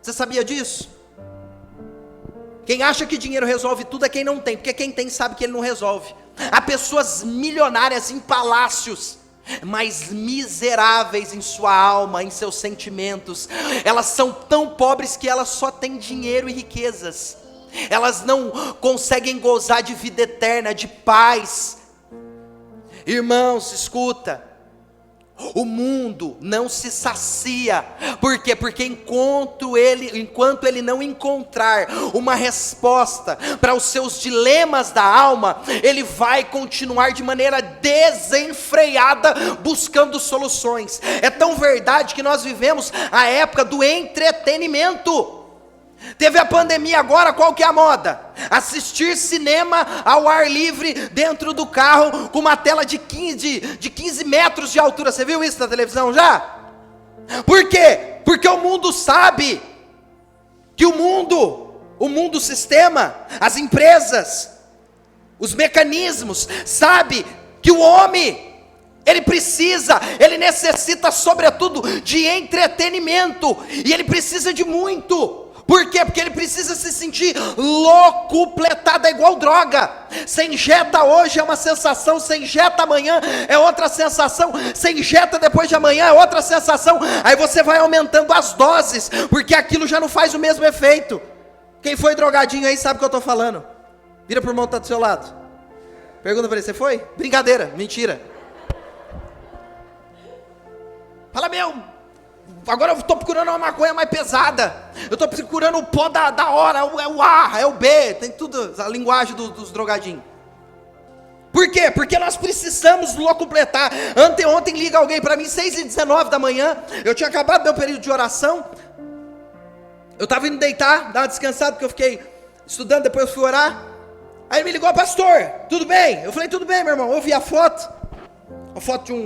Você sabia disso? Quem acha que dinheiro resolve tudo é quem não tem, porque quem tem sabe que ele não resolve. Há pessoas milionárias em palácios, mas miseráveis em sua alma, em seus sentimentos. Elas são tão pobres que elas só têm dinheiro e riquezas. Elas não conseguem gozar de vida eterna, de paz. Irmãos, escuta. O mundo não se sacia. Por quê? Porque enquanto ele não encontrar uma resposta para os seus dilemas da alma, ele vai continuar de maneira desenfreada buscando soluções. É tão verdade que nós vivemos a época do entretenimento. Teve a pandemia agora, qual que é a moda? Assistir cinema ao ar livre dentro do carro, com uma tela de 15 metros de altura. Você viu isso na televisão já? Por quê? Porque o mundo sabe que o mundo sistema, as empresas, os mecanismos, sabe que o homem, ele necessita sobretudo de entretenimento, e ele precisa de muito. Por quê? Porque ele precisa se sentir locupletado, é igual droga. Você injeta hoje é uma sensação, você injeta amanhã é outra sensação, você injeta depois de amanhã é outra sensação. Aí você vai aumentando as doses, porque aquilo já não faz o mesmo efeito. Quem foi drogadinho aí sabe o que eu estou falando. Vira para o irmão que está do seu lado. Pergunta para ele: você foi? Brincadeira, mentira. Fala, agora eu estou procurando uma maconha mais pesada. Eu estou procurando o pó da hora, é o A, é o B, tem tudo, a linguagem dos drogadinhos. Por quê? Porque nós precisamos locupletar. Ontem liga alguém para mim, 6h19 da manhã, eu tinha acabado meu período de oração, eu estava indo deitar, dar uma descansada, porque eu fiquei estudando, depois eu fui orar. Aí ele me ligou, pastor, tudo bem? Eu falei, tudo bem, meu irmão. Eu vi a foto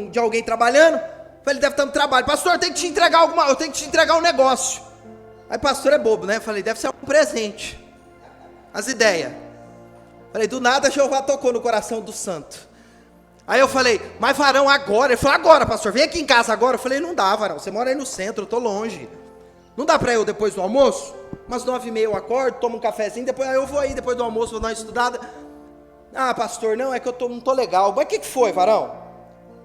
de alguém trabalhando. Eu falei, ele deve estar no trabalho. Pastor, eu tenho que te entregar um negócio. Aí pastor é bobo, né? Eu falei, deve ser um presente. As ideias. Falei, do nada Jeová tocou no coração do santo. Aí eu falei, mas varão agora? Ele falou, agora pastor, vem aqui em casa agora. Eu falei, não dá, varão, você mora aí no centro, eu estou longe. Não dá para eu depois do almoço? Umas 9h30 eu acordo, tomo um cafezinho, depois eu vou aí depois do almoço, vou dar uma estudada. Ah, pastor, não, é que eu não estou legal. Mas o que foi, varão?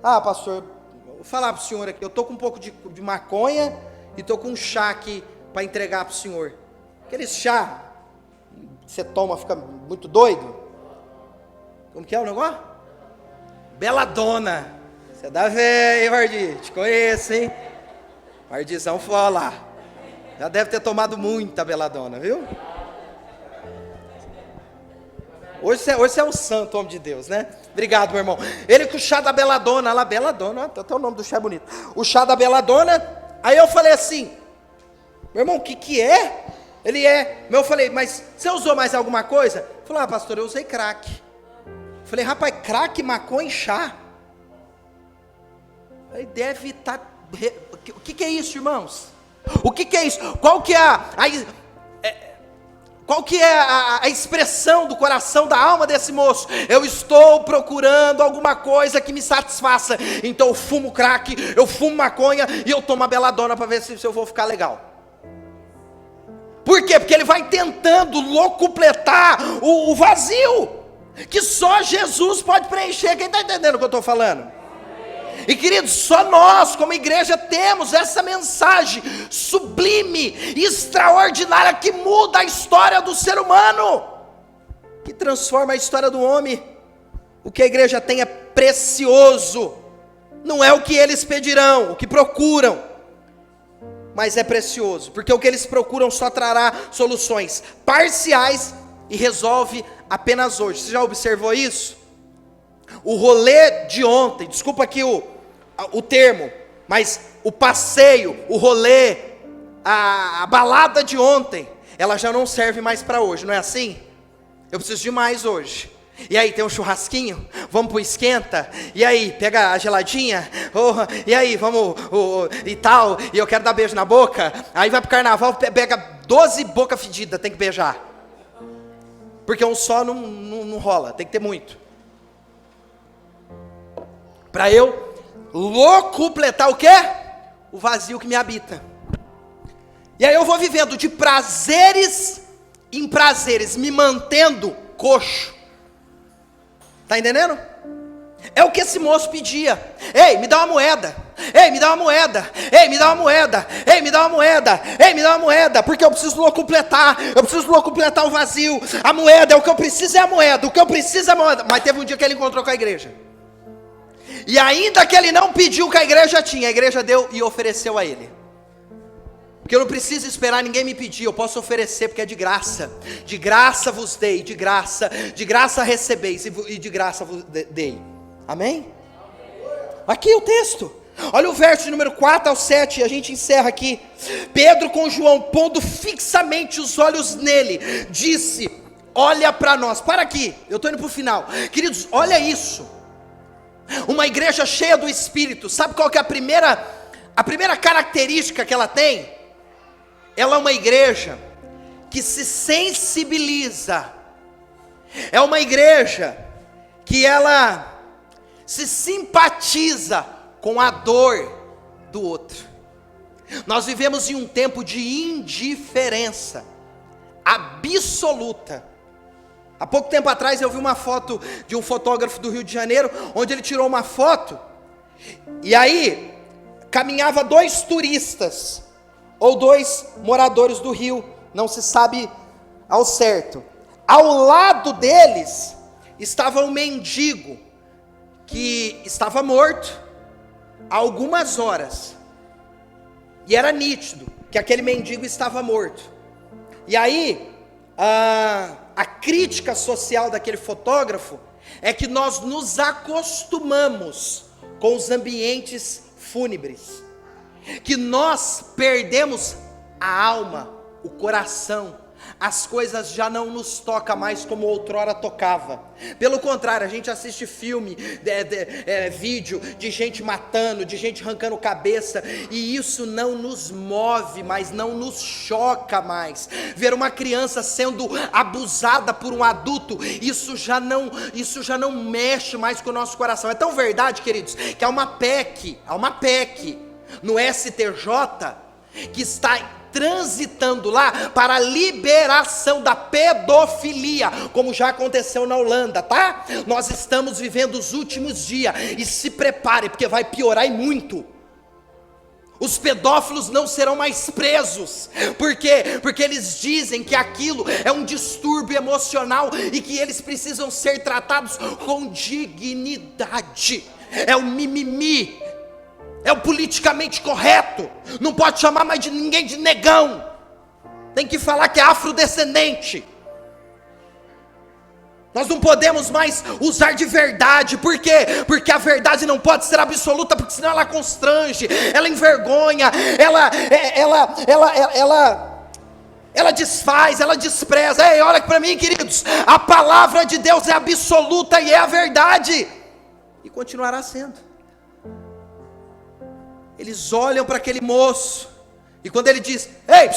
Ah, pastor, vou falar para o senhor aqui, eu estou com um pouco de maconha e estou com um chá aqui para entregar para o senhor. Aquele chá que você toma, fica muito doido. Como que é o negócio? Beladona. Você dá velho, hein, Vardi? Te conheço, hein? Vardizão foi lá. Já deve ter tomado muita beladona, viu? Hoje você é um santo, homem de Deus, né? Obrigado, meu irmão. Ele com o chá da beladona, lá, beladona, até o nome do chá é bonito. O chá da beladona, aí eu falei assim, meu irmão, o que é? Ele é. Eu falei, mas você usou mais alguma coisa? Ele falou, pastor, eu usei crack. Eu falei, rapaz, crack, maconha e chá. Ele deve estar... O que é isso, irmãos? O que é isso? Qual que é a expressão do coração, da alma desse moço? Eu estou procurando alguma coisa que me satisfaça. Então eu fumo crack, eu fumo maconha e eu tomo a beladona para ver se eu vou ficar legal. Por quê? Porque ele vai tentando locupletar o vazio, que só Jesus pode preencher. Quem está entendendo o que eu estou falando? E queridos, só nós como igreja temos essa mensagem sublime, extraordinária, que muda a história do ser humano, que transforma a história do homem. O que a igreja tem é precioso, não é o que eles pedirão, o que procuram, mas é precioso, porque o que eles procuram só trará soluções parciais e resolve apenas hoje. Você já observou isso? O rolê de ontem, desculpa aqui o termo, mas o passeio, o rolê, a balada de ontem, ela já não serve mais para hoje, não é assim? Eu preciso de mais hoje. E aí, tem um churrasquinho? Vamos pro esquenta? E aí, pega a geladinha? E aí, vamos, e tal, e eu quero dar beijo na boca? Aí vai pro carnaval, pega 12 boca fedida, tem que beijar. Porque um só não rola, tem que ter muito. Para eu locupletar o quê? O vazio que me habita. E aí eu vou vivendo de prazeres em prazeres, me mantendo coxo. Está entendendo? É o que esse moço pedia. Ei, me dá uma moeda. Ei, me dá uma moeda. Ei, me dá uma moeda. Ei, me dá uma moeda. Ei, me dá uma moeda. Porque eu preciso locupletar. Eu preciso locupletar o vazio. A moeda, o que eu preciso é a moeda. O que eu preciso é a moeda. Mas teve um dia que ele encontrou com a igreja. E ainda que ele não pediu o que a igreja tinha, a igreja deu e ofereceu a ele. Porque eu não preciso esperar ninguém me pedir, eu posso oferecer porque é de graça. De graça vos dei, de graça recebeis e de graça vos dei. Amém? Aqui o texto. Olha o verso de número 4 ao 7, a gente encerra aqui. Pedro com João, pondo fixamente os olhos nele, disse, olha para nós. Para aqui, eu estou indo para o final. Queridos, olha isso. Uma igreja cheia do Espírito, sabe qual que é a primeira característica que ela tem? Ela é uma igreja que se sensibiliza, é uma igreja que ela se simpatiza com a dor do outro. Nós vivemos em um tempo de indiferença absoluta. Há pouco tempo atrás eu vi uma foto de um fotógrafo do Rio de Janeiro, onde ele tirou uma foto, e aí caminhava 2 turistas, ou 2 moradores do Rio, não se sabe ao certo. Ao lado deles estava um mendigo, que estava morto há algumas horas, E era nítido que aquele mendigo estava morto. E aí, a crítica social daquele fotógrafo é que nós nos acostumamos com os ambientes fúnebres, que nós perdemos a alma, o coração, as coisas já não nos tocam mais como outrora tocava. Pelo contrário, a gente assiste filme, vídeo de gente matando, de gente arrancando cabeça, e isso não nos move mais, não nos choca mais. Ver uma criança sendo abusada por um adulto, isso já não mexe mais com o nosso coração. É tão verdade, queridos, que há uma PEC no STJ que está transitando lá para a liberação da pedofilia, como já aconteceu na Holanda, tá? Nós estamos vivendo os últimos dias, e se prepare, porque vai piorar e muito. Os pedófilos não serão mais presos. Por quê? Porque eles dizem que aquilo é um distúrbio emocional e que eles precisam ser tratados com dignidade. É o mimimi, é o politicamente correto. Não pode chamar mais de ninguém de negão. Tem que falar que é afrodescendente. Nós não podemos mais usar de verdade. Por quê? Porque a verdade não pode ser absoluta, porque senão ela constrange, ela envergonha, ela desfaz, ela despreza. Ei, olha para mim, queridos, a palavra de Deus é absoluta e é a verdade, e continuará sendo. Eles olham para aquele moço, e quando ele diz: ei,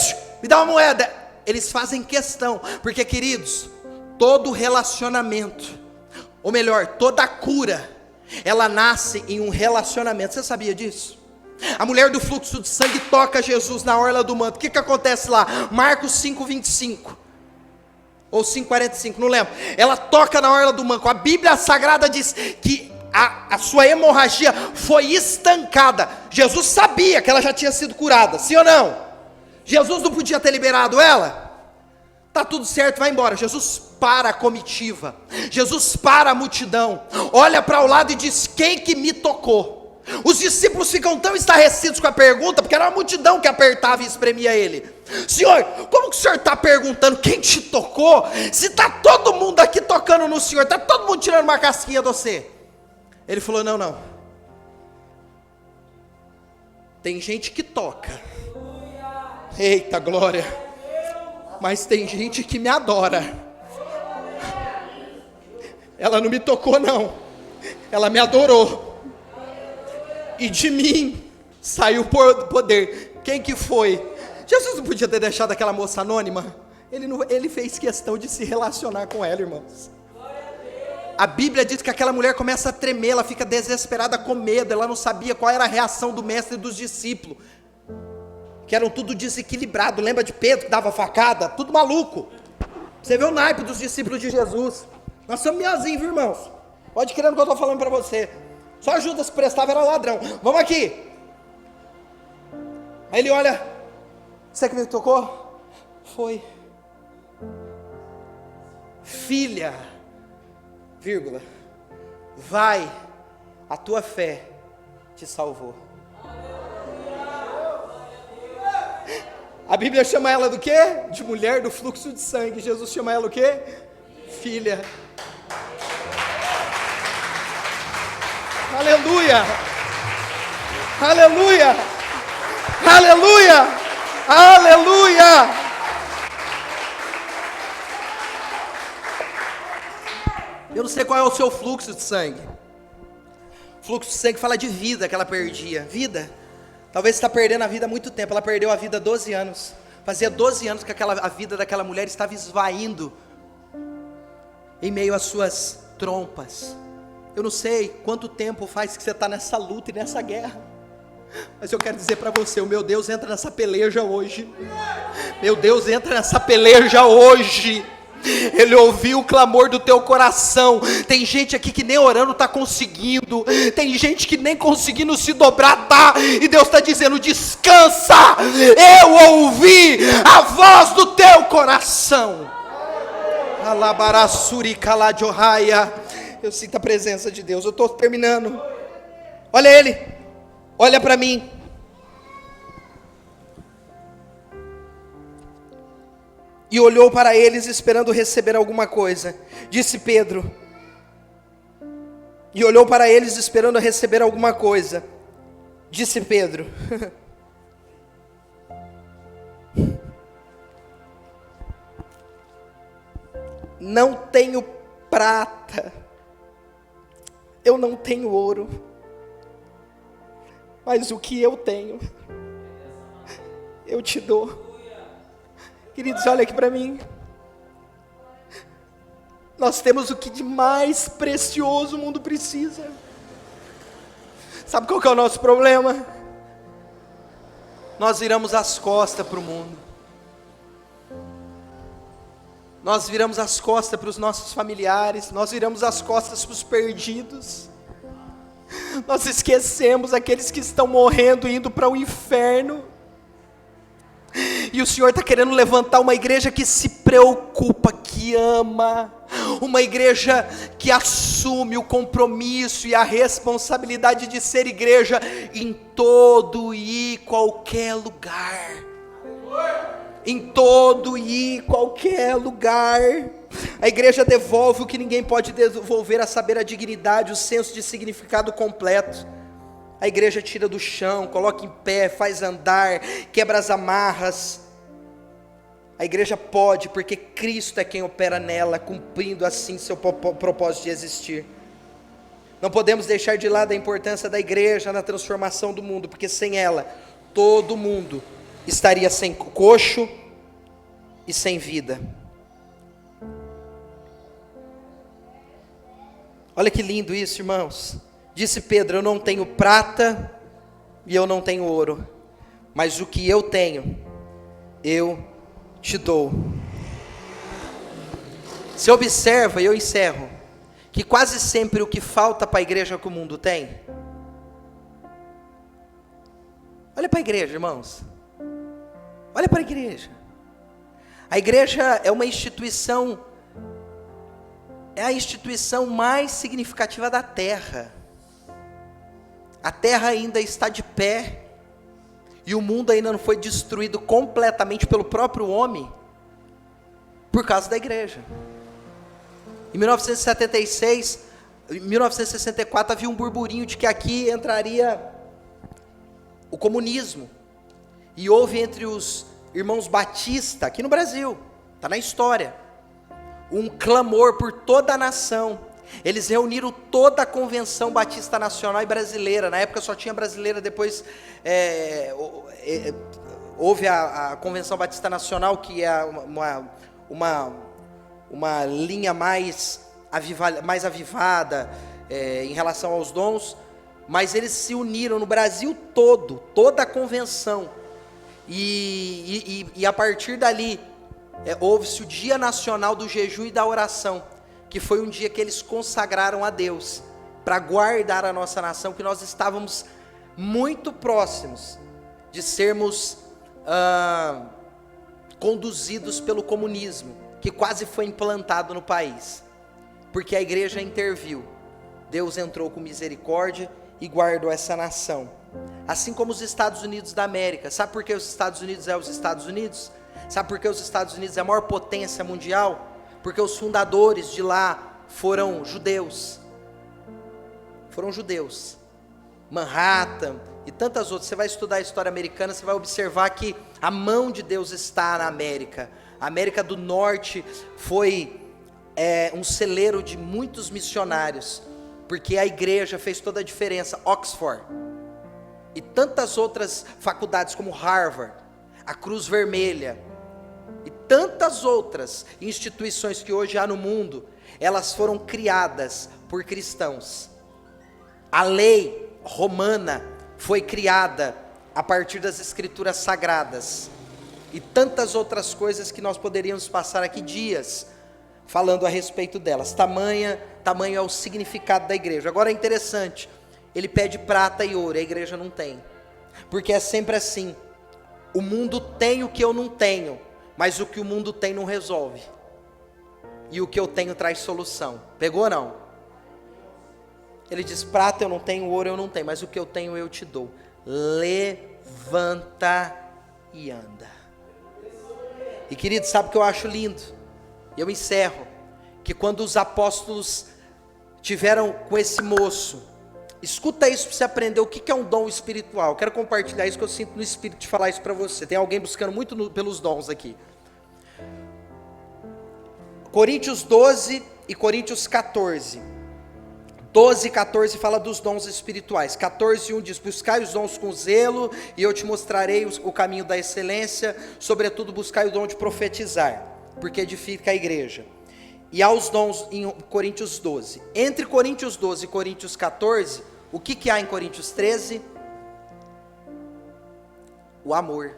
me dá uma moeda, eles fazem questão, porque, queridos, todo relacionamento, ou melhor, toda cura, ela nasce em um relacionamento. Você sabia disso? A mulher do fluxo de sangue toca Jesus na orla do manto. O que acontece lá? Marcos 5:25 ou 5:45, não lembro. Ela toca na orla do manto. A Bíblia Sagrada diz que a sua hemorragia foi estancada. Jesus sabia que ela já tinha sido curada, sim ou não? Jesus não podia ter liberado ela? Tá tudo certo, vai embora. Jesus para a comitiva, Jesus para a multidão, olha para o lado e diz: quem que me tocou? Os discípulos ficam tão estarrecidos com a pergunta, porque era uma multidão que apertava e espremia ele. Senhor, como que o senhor está perguntando quem te tocou, se está todo mundo aqui tocando no senhor, está todo mundo tirando uma casquinha de você? Ele falou: não, tem gente que toca, eita glória, mas tem gente que me adora. Ela não me tocou não, ela me adorou, e de mim saiu poder. Quem que foi? Jesus não podia ter deixado aquela moça anônima? Ele fez questão de se relacionar com ela, irmãos. A Bíblia diz que aquela mulher começa a tremer, ela fica desesperada com medo, ela não sabia qual era a reação do mestre e dos discípulos, que eram tudo desequilibrado. Lembra de Pedro que dava facada? Tudo maluco. Você vê o naipe dos discípulos de Jesus. Nós somos miozinhos, viu, irmãos? Pode crer no que eu estou falando para você. Só Judas prestava, era ladrão. Vamos aqui. Aí ele olha: você que me tocou? Foi. Filha, vírgula, vai, a tua fé te salvou. A Bíblia chama ela do quê? De mulher do fluxo de sangue. Jesus chama ela o quê? Filha. Aleluia, aleluia, aleluia, aleluia. Eu não sei qual é o seu fluxo de sangue. Fluxo de sangue fala de vida que ela perdia. Vida. Talvez você está perdendo a vida há muito tempo. Ela perdeu a vida há 12 anos. Fazia 12 anos que a vida daquela mulher estava esvaindo em meio às suas trompas. Eu não sei quanto tempo faz que você está nessa luta e nessa guerra, mas eu quero dizer para você: o meu Deus entra nessa peleja hoje. Meu Deus entra nessa peleja hoje. Ele ouviu o clamor do teu coração. Tem gente aqui que nem orando está conseguindo, tem gente que nem conseguindo se dobrar tá, e Deus está dizendo: descansa, eu ouvi a voz do teu coração. Alabarassuri kaladiohaya. Eu sinto a presença de Deus. Eu estou terminando. Olha ele, olha para mim. e olhou para eles esperando receber alguma coisa. Disse Pedro, e olhou para eles esperando receber alguma coisa. Disse Pedro, não tenho prata, eu não tenho ouro, mas o que eu tenho, eu te dou. Queridos, olha aqui para mim. Nós temos o que de mais precioso o mundo precisa. Sabe qual que é o nosso problema? Nós viramos as costas para o mundo. Nós viramos as costas para os nossos familiares. Nós viramos as costas para os perdidos. Nós esquecemos aqueles que estão morrendo, indo para o inferno. E o Senhor está querendo levantar uma igreja que se preocupa, que ama, uma igreja que assume o compromisso e a responsabilidade de ser igreja em todo e qualquer lugar. Em todo e qualquer lugar. A igreja devolve o que ninguém pode devolver, a saber, a dignidade, o senso de significado completo. A igreja tira do chão, coloca em pé, faz andar, quebra as amarras. A igreja pode, porque Cristo é quem opera nela, cumprindo assim seu propósito de existir. Não podemos deixar de lado a importância da igreja na transformação do mundo, porque sem ela, todo mundo estaria sem coxo e sem vida. Olha que lindo isso, irmãos. Disse Pedro, eu não tenho prata e eu não tenho ouro, mas o que eu tenho, eu te dou. Você observa, e eu encerro, que quase sempre o que falta para a igreja que o mundo tem. Olha para a igreja, irmãos. Olha para a igreja. A igreja é uma instituição, é a instituição mais significativa da terra. A terra ainda está de pé, e o mundo ainda não foi destruído completamente pelo próprio homem, por causa da igreja. Em 1976, em 1964 havia um burburinho de que aqui entraria o comunismo, e houve entre os irmãos Batista, aqui no Brasil, está na história, um clamor por toda a nação. Eles reuniram toda a Convenção Batista Nacional e Brasileira. Na época só tinha brasileira, depois houve a Convenção Batista Nacional, que é uma linha mais avivada em relação aos dons, mas eles se uniram no Brasil todo, toda a convenção, e a partir dali houve-se o Dia Nacional do Jejum e da Oração, que foi um dia que eles consagraram a Deus, para guardar a nossa nação, que nós estávamos muito próximos de sermos conduzidos pelo comunismo, que quase foi implantado no país, porque a igreja interviu. Deus entrou com misericórdia e guardou essa nação, assim como os Estados Unidos da América. Sabe por que os Estados Unidos é os Estados Unidos? Sabe por que os Estados Unidos é a maior potência mundial? Porque os fundadores de lá foram judeus. Manhattan e tantas outras. Você vai estudar a história americana, você vai observar que a mão de Deus está na América. A América do Norte foi um celeiro de muitos missionários, porque a igreja fez toda a diferença. Oxford e tantas outras faculdades como Harvard, a Cruz Vermelha e tantas outras instituições que hoje há no mundo, elas foram criadas por cristãos. A lei romana foi criada a partir das escrituras sagradas, e tantas outras coisas que nós poderíamos passar aqui dias falando a respeito delas. Tamanho é o significado da igreja. Agora é interessante, ele pede prata e ouro, a igreja não tem, porque é sempre assim, o mundo tem o que eu não tenho, mas o que o mundo tem não resolve, e o que eu tenho traz solução. Pegou ou não? Ele diz, prata eu não tenho, ouro eu não tenho, mas o que eu tenho eu te dou. Levanta e anda. E querido, sabe o que eu acho lindo? Eu encerro, que quando os apóstolos tiveram com esse moço, escuta isso para você aprender o que é um dom espiritual. Eu quero compartilhar isso, que eu sinto no espírito de falar isso para você. Tem alguém buscando muito pelos dons aqui. Coríntios 12 e Coríntios 14. 12 e 14 fala dos dons espirituais. 14:1 diz: buscai os dons com zelo, e eu te mostrarei o caminho da excelência. Sobretudo buscai o dom de profetizar, porque edifica a igreja. E aos dons em Coríntios 12. Entre Coríntios 12 e Coríntios 14, o que há em Coríntios 13? O amor.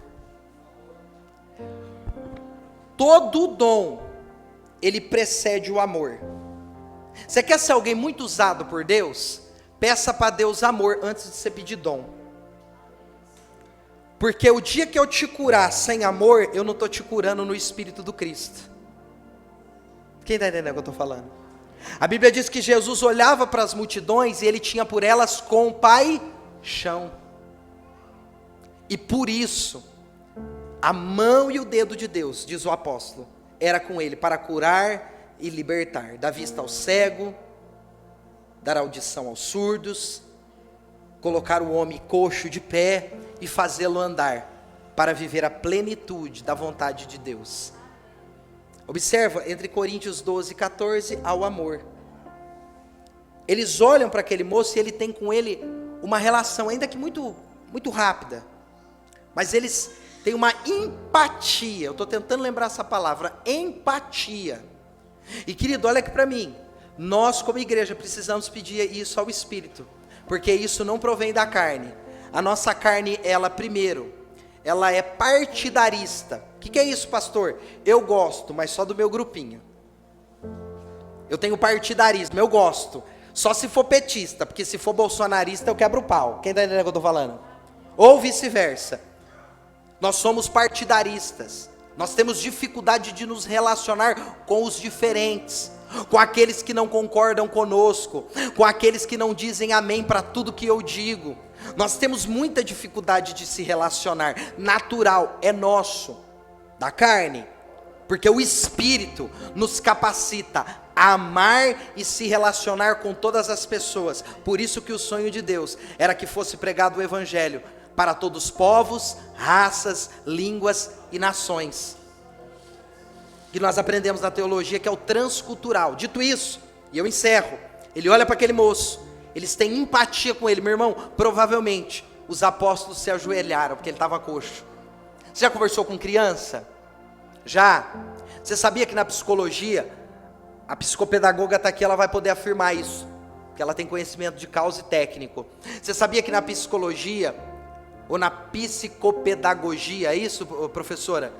Todo dom, ele precede o amor. Você quer ser alguém muito usado por Deus? Peça para Deus amor antes de você pedir dom. Porque o dia que eu te curar sem amor, eu não estou te curando no Espírito do Cristo. Quem está entendendo o que eu estou falando? A Bíblia diz que Jesus olhava para as multidões e ele tinha por elas compaixão. E por isso, a mão e o dedo de Deus, diz o apóstolo, era com ele para curar e libertar, dar vista ao cego, dar audição aos surdos, colocar o homem coxo de pé e fazê-lo andar, para viver a plenitude da vontade de Deus. Observa, entre Coríntios 12 e 14, há o amor. Eles olham para aquele moço e ele tem com ele uma relação, ainda que muito, muito rápida, mas eles têm uma empatia. Eu estou tentando lembrar essa palavra, empatia. E querido, olha aqui para mim, nós como igreja precisamos pedir isso ao Espírito, porque isso não provém da carne. A nossa carne, ela primeiro, ela é partidarista. O que é isso, pastor? Eu gosto, mas só do meu grupinho. Eu tenho partidarismo, eu gosto, só se for petista, porque se for bolsonarista eu quebro o pau. Quem está entendendo o que eu estou falando? Ou vice-versa. Nós somos partidaristas. Nós temos dificuldade de nos relacionar com os diferentes, com aqueles que não concordam conosco, com aqueles que não dizem amém para tudo que eu digo. Nós temos muita dificuldade de se relacionar. Natural, é nosso, da carne, porque o Espírito nos capacita a amar e se relacionar com todas as pessoas. Por isso que o sonho de Deus era que fosse pregado o Evangelho para todos os povos, raças, línguas e nações. Que nós aprendemos na teologia que é o transcultural. Dito isso, e eu encerro, ele olha para aquele moço, eles têm empatia com ele. Meu irmão, provavelmente os apóstolos se ajoelharam, porque ele estava coxo. Você já conversou com criança? Já? Você sabia que na psicologia, a psicopedagoga está aqui, ela vai poder afirmar isso, porque ela tem conhecimento de causa e técnico. Você sabia que na psicologia, ou na psicopedagogia, é isso, professora?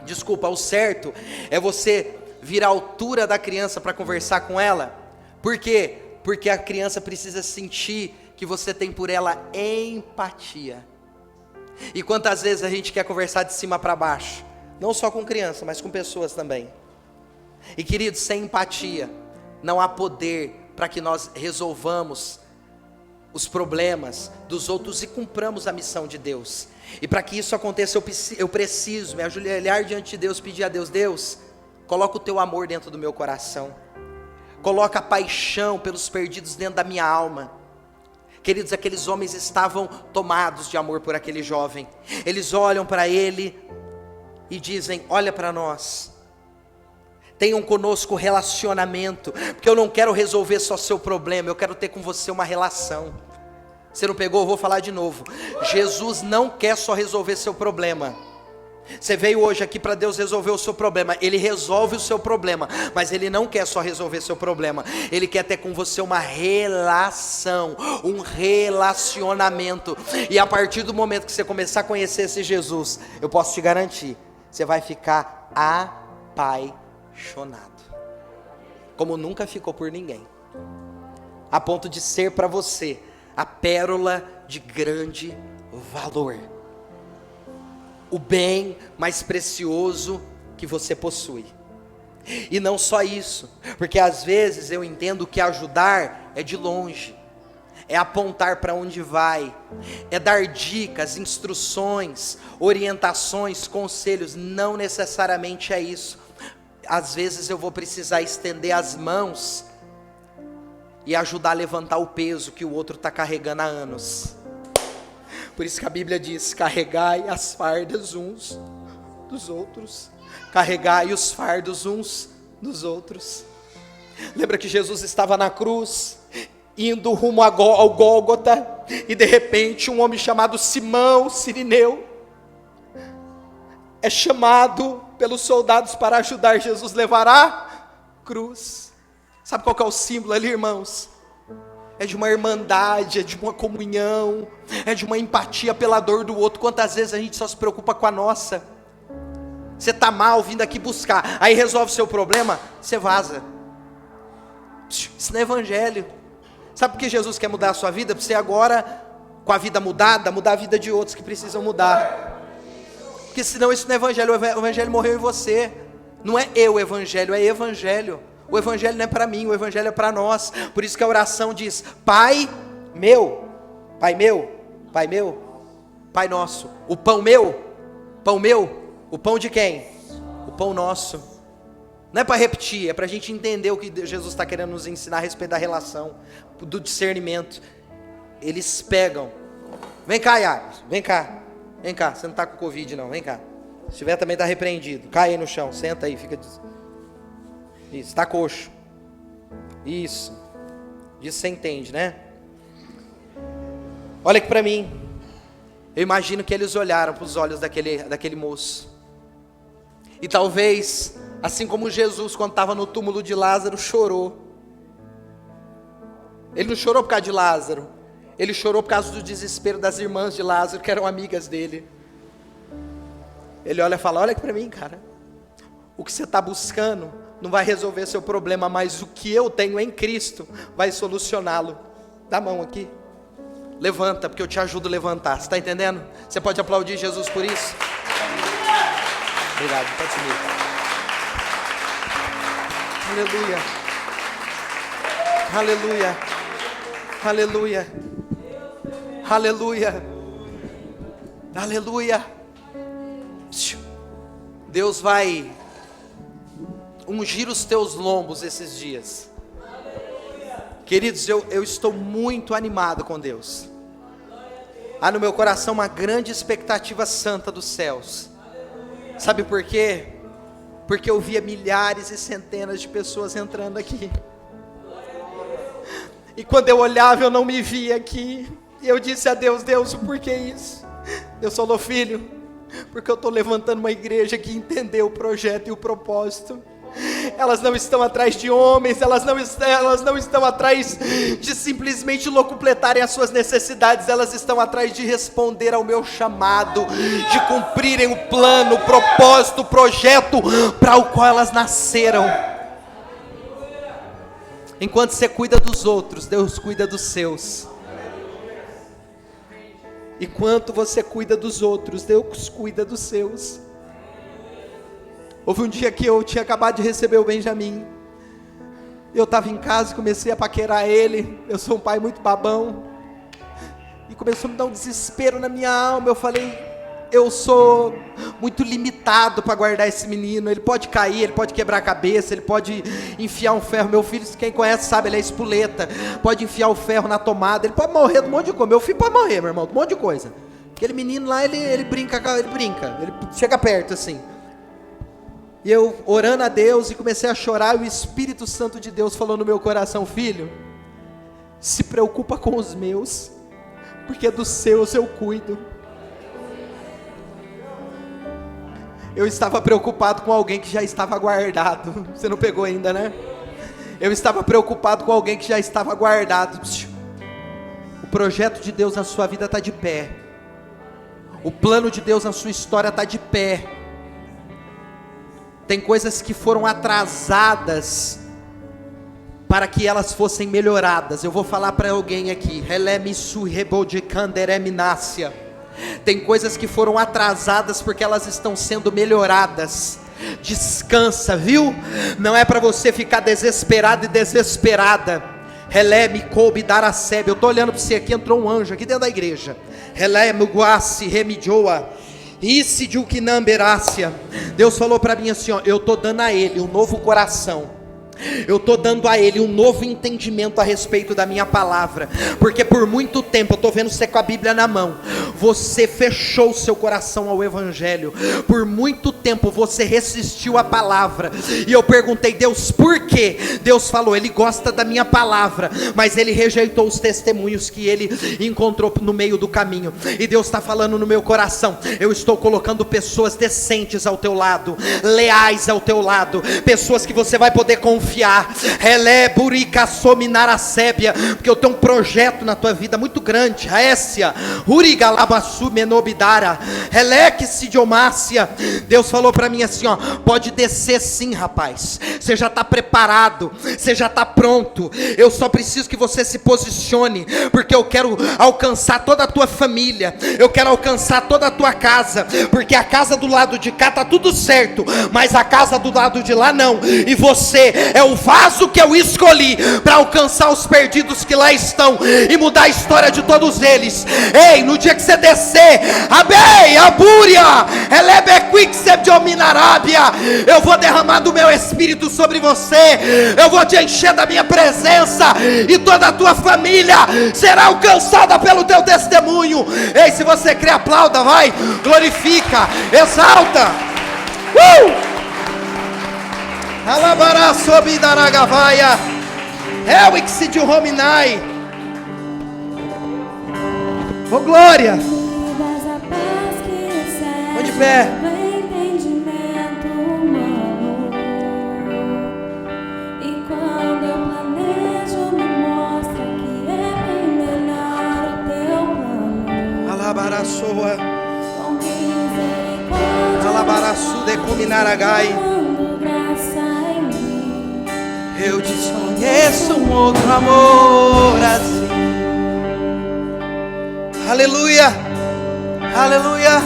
Desculpa, o certo é você vir à altura da criança para conversar com ela. Por quê? Porque a criança precisa sentir que você tem por ela empatia. E quantas vezes a gente quer conversar de cima para baixo? Não só com criança, mas com pessoas também. E queridos, sem empatia, não há poder para que nós resolvamos os problemas dos outros e cumpramos a missão de Deus. E para que isso aconteça, eu preciso me ajoelhar diante de Deus, pedir a Deus: Deus, coloca o teu amor dentro do meu coração, coloca a paixão pelos perdidos dentro da minha alma. Queridos, aqueles homens estavam tomados de amor por aquele jovem. Eles olham para ele e dizem: olha para nós, tenham conosco relacionamento, porque eu não quero resolver só seu problema, eu quero ter com você uma relação. Você não pegou? Eu vou falar de novo. Jesus não quer só resolver seu problema. Você veio hoje aqui para Deus resolver o seu problema. Ele resolve o seu problema, mas Ele não quer só resolver seu problema. Ele quer ter com você uma relação, um relacionamento. E a partir do momento que você começar a conhecer esse Jesus, eu posso te garantir, você vai ficar apaixonado, como nunca ficou por ninguém, a ponto de ser para você a pérola de grande valor, o bem mais precioso que você possui. E não só isso, porque às vezes eu entendo que ajudar é de longe, é apontar para onde vai, é dar dicas, instruções, orientações, conselhos. Não necessariamente é isso. Às vezes eu vou precisar estender as mãos e ajudar a levantar o peso que o outro está carregando há anos. Por isso que a Bíblia diz: carregai as fardas uns dos outros. Carregai os fardos uns dos outros. Lembra que Jesus estava na cruz, indo rumo ao Gólgota, e de repente um homem chamado Simão Cirineu é chamado pelos soldados para ajudar Jesus a levar a cruz. Sabe qual que é o símbolo ali, irmãos? É de uma irmandade, é de uma comunhão, é de uma empatia pela dor do outro. Quantas vezes a gente só se preocupa com a nossa? Você está mal, vindo aqui buscar, aí resolve o seu problema, você vaza. Isso não é evangelho. Sabe por que Jesus quer mudar a sua vida? Para você agora, com a vida mudada, mudar a vida de outros que precisam mudar. Porque senão isso não é evangelho. O evangelho morreu em você. Não é eu o evangelho, é evangelho. O evangelho não é para mim, o evangelho é para nós. Por isso que a oração diz: Pai meu, Pai meu, Pai meu, Pai nosso. O pão meu, o pão de quem? O pão nosso. Não é para repetir, é para a gente entender o que Jesus está querendo nos ensinar a respeito da relação, do discernimento. Eles pegam. Vem cá, Iago, vem cá, você não está com Covid não, vem cá. Se tiver também está repreendido. Cai aí no chão, senta aí, fica. Isso, está coxo. Isso. Disso você entende, né? Olha aqui para mim. Eu imagino que eles olharam para os olhos daquele moço. E talvez, assim como Jesus, quando estava no túmulo de Lázaro, chorou. Ele não chorou por causa de Lázaro. Ele chorou por causa do desespero das irmãs de Lázaro, que eram amigas dele. Ele olha e fala: olha aqui para mim, cara. O que você está buscando não vai resolver seu problema, mas o que eu tenho em Cristo vai solucioná-lo. Dá a mão aqui. Levanta, porque eu te ajudo a levantar. Você está entendendo? Você pode aplaudir Jesus por isso? Obrigado, pode subir. Aleluia. Aleluia. Aleluia. Aleluia. Aleluia. Deus vai ungir os teus lombos esses dias. Queridos, eu estou muito animado com Deus. Há no meu coração uma grande expectativa santa dos céus. Sabe por quê? Porque eu via milhares e centenas de pessoas entrando aqui. E quando eu olhava, eu não me via aqui. E eu disse a Deus: Deus, por que isso? Deus falou: filho, porque eu estou levantando uma igreja que entendeu o projeto e o propósito. Elas não estão atrás de homens, elas não estão atrás de simplesmente locupletarem as suas necessidades, elas estão atrás de responder ao meu chamado, de cumprirem o plano, o propósito, o projeto para o qual elas nasceram. Enquanto você cuida dos outros, Deus cuida dos seus. Enquanto você cuida dos outros, Deus cuida dos seus. Houve um dia que eu tinha acabado de receber o Benjamin. Eu estava em casa e comecei a paquerar ele. Eu sou um pai muito babão. E começou a me dar um desespero na minha alma. Eu falei: eu sou muito limitado para guardar esse menino. Ele pode cair, ele pode quebrar a cabeça, ele pode enfiar um ferro. Meu filho, quem conhece sabe, ele é espoleta. Pode enfiar o ferro na tomada. Ele pode morrer de um monte de coisa. Meu filho pode morrer, meu irmão, de um monte de coisa. Aquele menino lá, ele brinca. Ele chega perto assim. E eu orando a Deus e comecei a chorar, e o Espírito Santo de Deus falou no meu coração: filho, se preocupa com os meus, porque dos seus eu cuido. Eu estava preocupado com alguém que já estava guardado. Você não pegou ainda, né? Eu estava preocupado com alguém que já estava guardado. O projeto de Deus na sua vida está de pé. O plano de Deus na sua história está de pé. Tem coisas que foram atrasadas para que elas fossem melhoradas. Eu vou falar para alguém aqui. Tem coisas que foram atrasadas porque elas estão sendo melhoradas. Descansa, viu? Não é para você ficar desesperado e desesperada. Relé me coube dar a sebe. Eu estou olhando para você aqui, entrou um anjo aqui dentro da igreja. Relé muguace remidioa. Isse de uquinamberácia. Deus falou para mim assim, ó, eu estou dando a ele um novo coração. Eu estou dando a ele um novo entendimento a respeito da minha palavra, porque por muito tempo, eu estou vendo você com a Bíblia na mão, você fechou o seu coração ao Evangelho, por muito tempo você resistiu à palavra, e eu perguntei, Deus, por quê? Deus falou, ele gosta da minha palavra, mas ele rejeitou os testemunhos que ele encontrou no meio do caminho, e Deus está falando no meu coração, eu estou colocando pessoas decentes ao teu lado, leais ao teu lado, pessoas que você vai poder confiar, relé burica sominar a sébia, porque eu tenho um projeto na tua vida muito grande, Aécia, urigalabasu menobidara, relé que se diomácia. Deus falou para mim assim, ó, pode descer sim, rapaz, você já está preparado, você já está pronto, eu só preciso que você se posicione, porque eu quero alcançar toda a tua família, eu quero alcançar toda a tua casa, porque a casa do lado de cá está tudo certo, mas a casa do lado de lá não, e você é o vaso que eu escolhi para alcançar os perdidos que lá estão e mudar a história de todos eles. Ei, no dia que você descer, abei, abúria, elebequixeb de ominarábia, eu vou derramar do meu espírito sobre você, eu vou te encher da minha presença e toda a tua família será alcançada pelo teu testemunho. Ei, se você crê, aplauda, vai, glorifica, exalta. Alabará sob daragavaia, Helix de Rominai. Oh glória! Vou de pé. E quando eu planejo, me mostra que é bem melhor o teu plano. Alabará soa. Com misericórdia, Alabará sude cominaragai. Eu desconheço um outro amor assim. Aleluia, aleluia.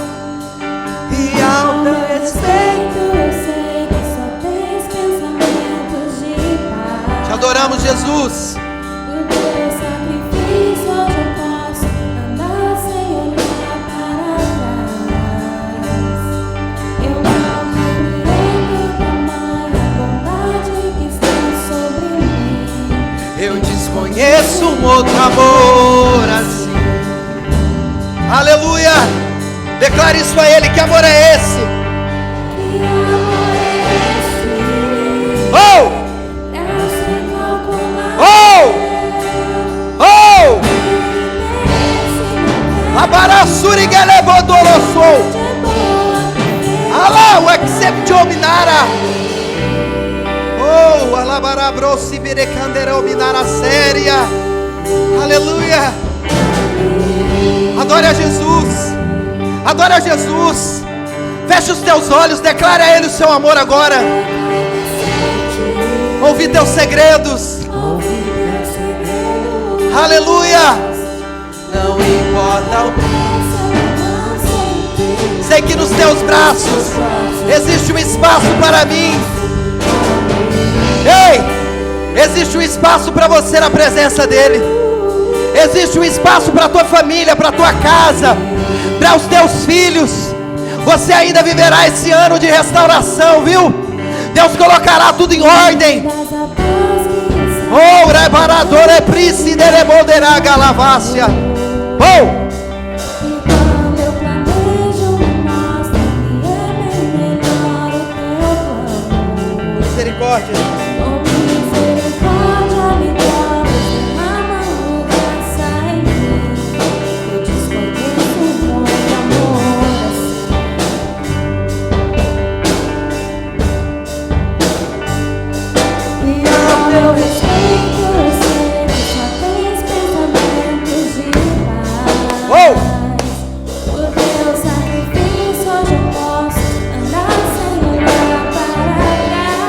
E ao teu respeito eu sei que só tens pensamentos de paz. te adoramos, Jesus. O teu sacrifício hoje eu posso andar sem olhar para trás. Eu não compreendo tamanha bondade que está sobre mim. Eu desconheço um outro amor assim. Aleluia. Declare isso a Ele, que amor é esse? Que amor é esse? Oh! É sem calcular. Oh! Labarassuri gelebodolossou. Alá, o exceptiominara. Oh, alabarabrosi birecanderominara séria. Aleluia. Adore a Jesus. Adore a Jesus. Feche os teus olhos, declare a Ele o seu amor agora. Ouvi teus segredos. Aleluia. Não importa o preço. Sei que nos teus braços existe um espaço para mim. Ei, existe um espaço para você na presença dEle. Existe um espaço para a tua família, para a tua casa, para os teus filhos. Você ainda viverá esse ano de restauração, viu? Deus colocará tudo em ordem. Oh, reparadore prisi derebolderá galavácia. Oh! Quando eu planejo, me mostra que é bem melhor o teu plano. Misericórdia. Com misericórdia me cobres, derramando graça em mim. Eu desconheço um outro amor assim. E ao meu respeito, eu sei que só tens pensamentos de paz. Oh! Por teu sacrifício hoje eu posso andar sem olhar para trás.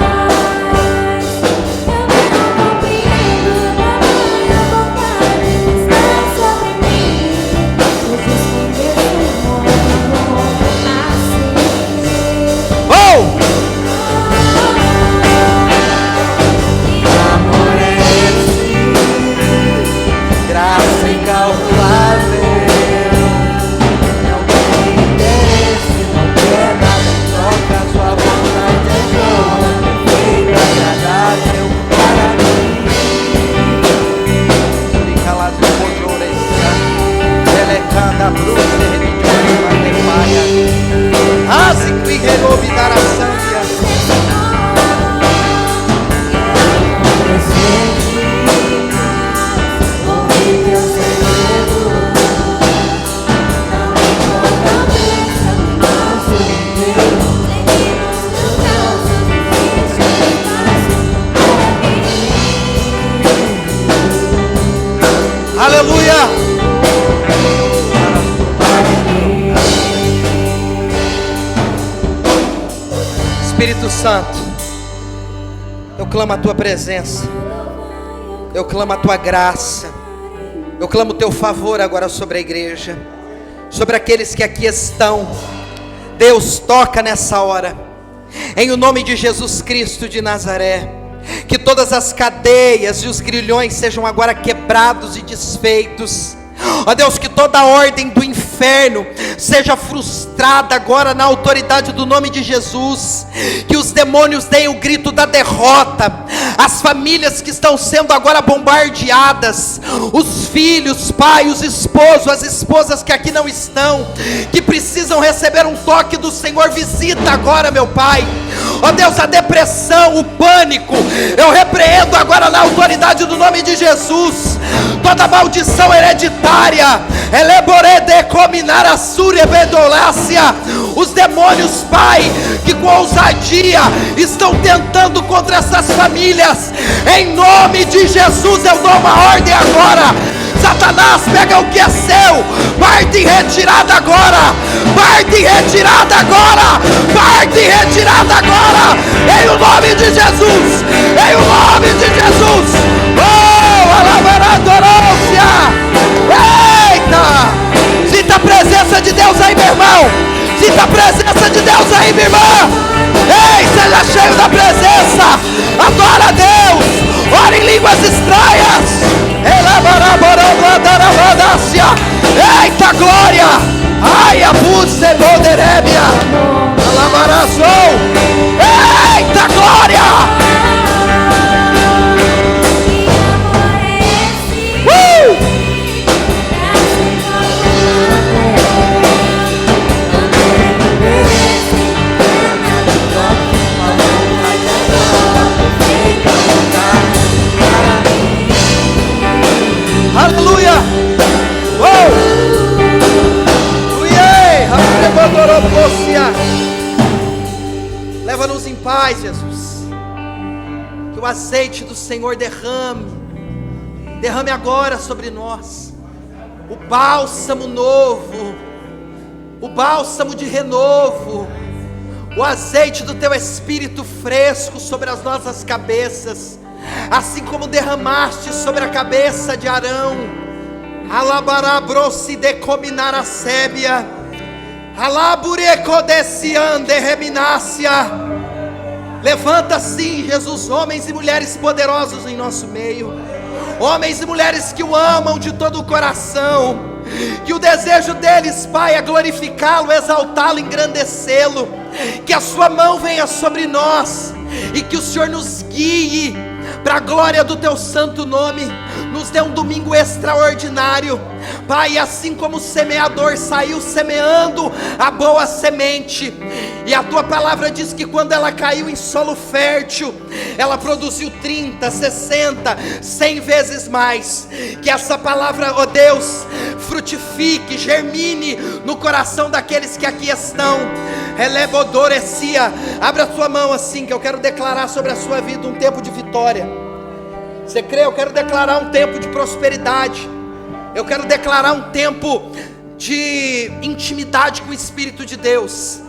Espírito Santo, eu clamo a tua presença, eu clamo a tua graça, eu clamo o teu favor agora sobre a igreja, sobre aqueles que aqui estão. Deus, toca nessa hora, em o nome de Jesus Cristo de Nazaré, que todas as cadeias e os grilhões sejam agora quebrados e desfeitos. Ó Deus, que toda a ordem do inferno seja frustrada agora na autoridade do nome de Jesus, que os demônios deem o grito da derrota, as famílias que estão sendo agora bombardeadas, os filhos, pai, os esposos, as esposas que aqui não estão, que precisam receber um toque do Senhor, visita agora, meu Pai. Ó Deus, a depressão, o pânico, eu repreendo agora na autoridade do nome de Jesus, toda maldição hereditária, os demônios, Pai, que com ousadia estão tentando contra essas famílias, em nome de Jesus eu dou uma ordem agora. Satanás, pega o que é seu, parte em retirada agora, parte em retirada agora, parte em retirada agora, em o nome de Jesus, em o nome de Jesus. Oh, alabaradorôncia, eita, sinta a presença de Deus aí, meu irmão, sinta a presença de Deus aí, minha irmã. Ei, seja cheio da presença, adora a Deus, ora em línguas estranhas. Eita glória! Ai, abuse moderébia! Alabaraçou! Eita glória! Aleluia! Leva-nos em paz, Jesus. Que o azeite do Senhor derrame agora sobre nós. O bálsamo novo, o bálsamo de renovo, o azeite do teu Espírito fresco sobre as nossas cabeças, assim como derramaste sobre a cabeça de Arão. Alabarabrosi decominar a sébia, alaburecodeciande reminácia. Levanta sim, Jesus, homens e mulheres poderosos em nosso meio, homens e mulheres que o amam de todo o coração, que o desejo deles, Pai, é glorificá-lo, exaltá-lo, engrandecê-lo. Que a sua mão venha sobre nós e que o Senhor nos guie para a glória do teu santo nome. Nos dê um domingo extraordinário, Pai, assim como o semeador saiu semeando a boa semente, e a tua palavra diz que quando ela caiu em solo fértil, ela produziu 30, 60, 100 vezes mais. Que essa palavra, ó Deus, frutifique, germine no coração daqueles que aqui estão. Elebodorecia, abra a sua mão assim, que eu quero declarar sobre a sua vida um tempo de vitória. Você crê? Eu quero declarar um tempo de prosperidade, eu quero declarar um tempo de intimidade com o Espírito de Deus.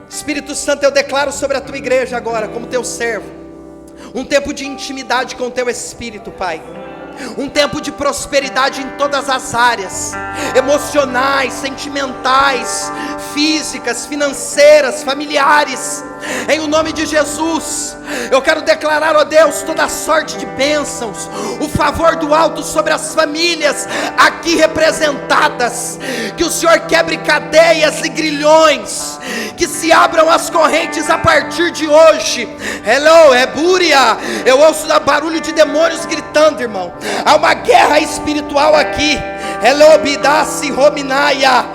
Espírito Santo, eu declaro sobre a tua igreja agora, como teu servo, um tempo de intimidade com o teu Espírito, Pai. Um tempo de prosperidade em todas as áreas, emocionais, sentimentais, físicas, financeiras, familiares. Em o nome de Jesus, eu quero declarar, ó Deus, toda sorte de bênçãos, o favor do alto sobre as famílias aqui representadas. Que o Senhor quebre cadeias e grilhões, que se abram as correntes a partir de hoje. Hello, é búria. Eu ouço barulho de demônios gritando, irmão. Há uma guerra espiritual aqui. Hello, bidassi rominaia,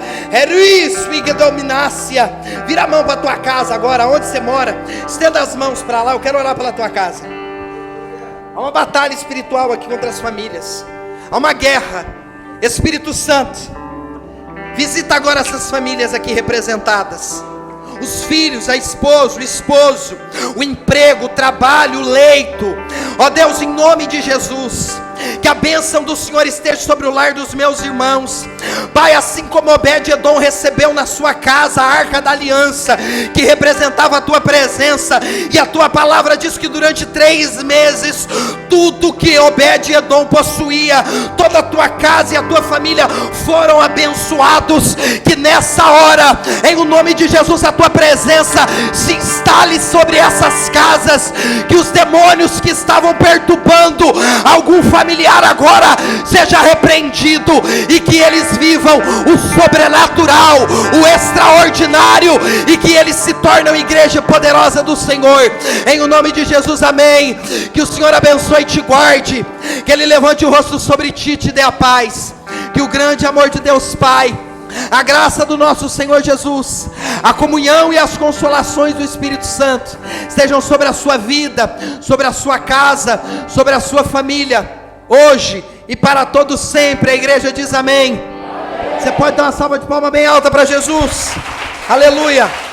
dominácia. Vira a mão para tua casa agora, onde você mora. Estenda as mãos para lá, eu quero orar pela tua casa. Há uma batalha espiritual aqui contra as famílias. Há uma guerra. Espírito Santo, visita agora essas famílias aqui representadas. Os filhos, a esposa, o esposo, o emprego, o trabalho, o leito. Ó Deus, em nome de Jesus, Que a bênção do Senhor esteja sobre o lar dos meus irmãos. Pai, assim como Obed-Edom recebeu na sua casa a arca da aliança, que representava a tua presença, e a tua palavra diz que durante 3 meses, tudo que Obed-Edom possuía, toda a tua casa e a tua família foram abençoados. Que nessa hora, em o nome de Jesus, a tua presença se instale sobre essas casas, que os demônios que estavam perturbando algum familiar agora seja repreendido, e que eles vivam o sobrenatural, o extraordinário, e que eles se tornem igreja poderosa do Senhor, em o nome de Jesus, amém. Que o Senhor abençoe e te guarde, que Ele levante o rosto sobre ti e te dê a paz, que o grande amor de Deus Pai, a graça do nosso Senhor Jesus, a comunhão e as consolações do Espírito Santo estejam sobre a sua vida, sobre a sua casa, sobre a sua família, hoje e para todos sempre. A igreja diz amém. Você pode dar uma salva de palmas bem alta para Jesus. Aleluia.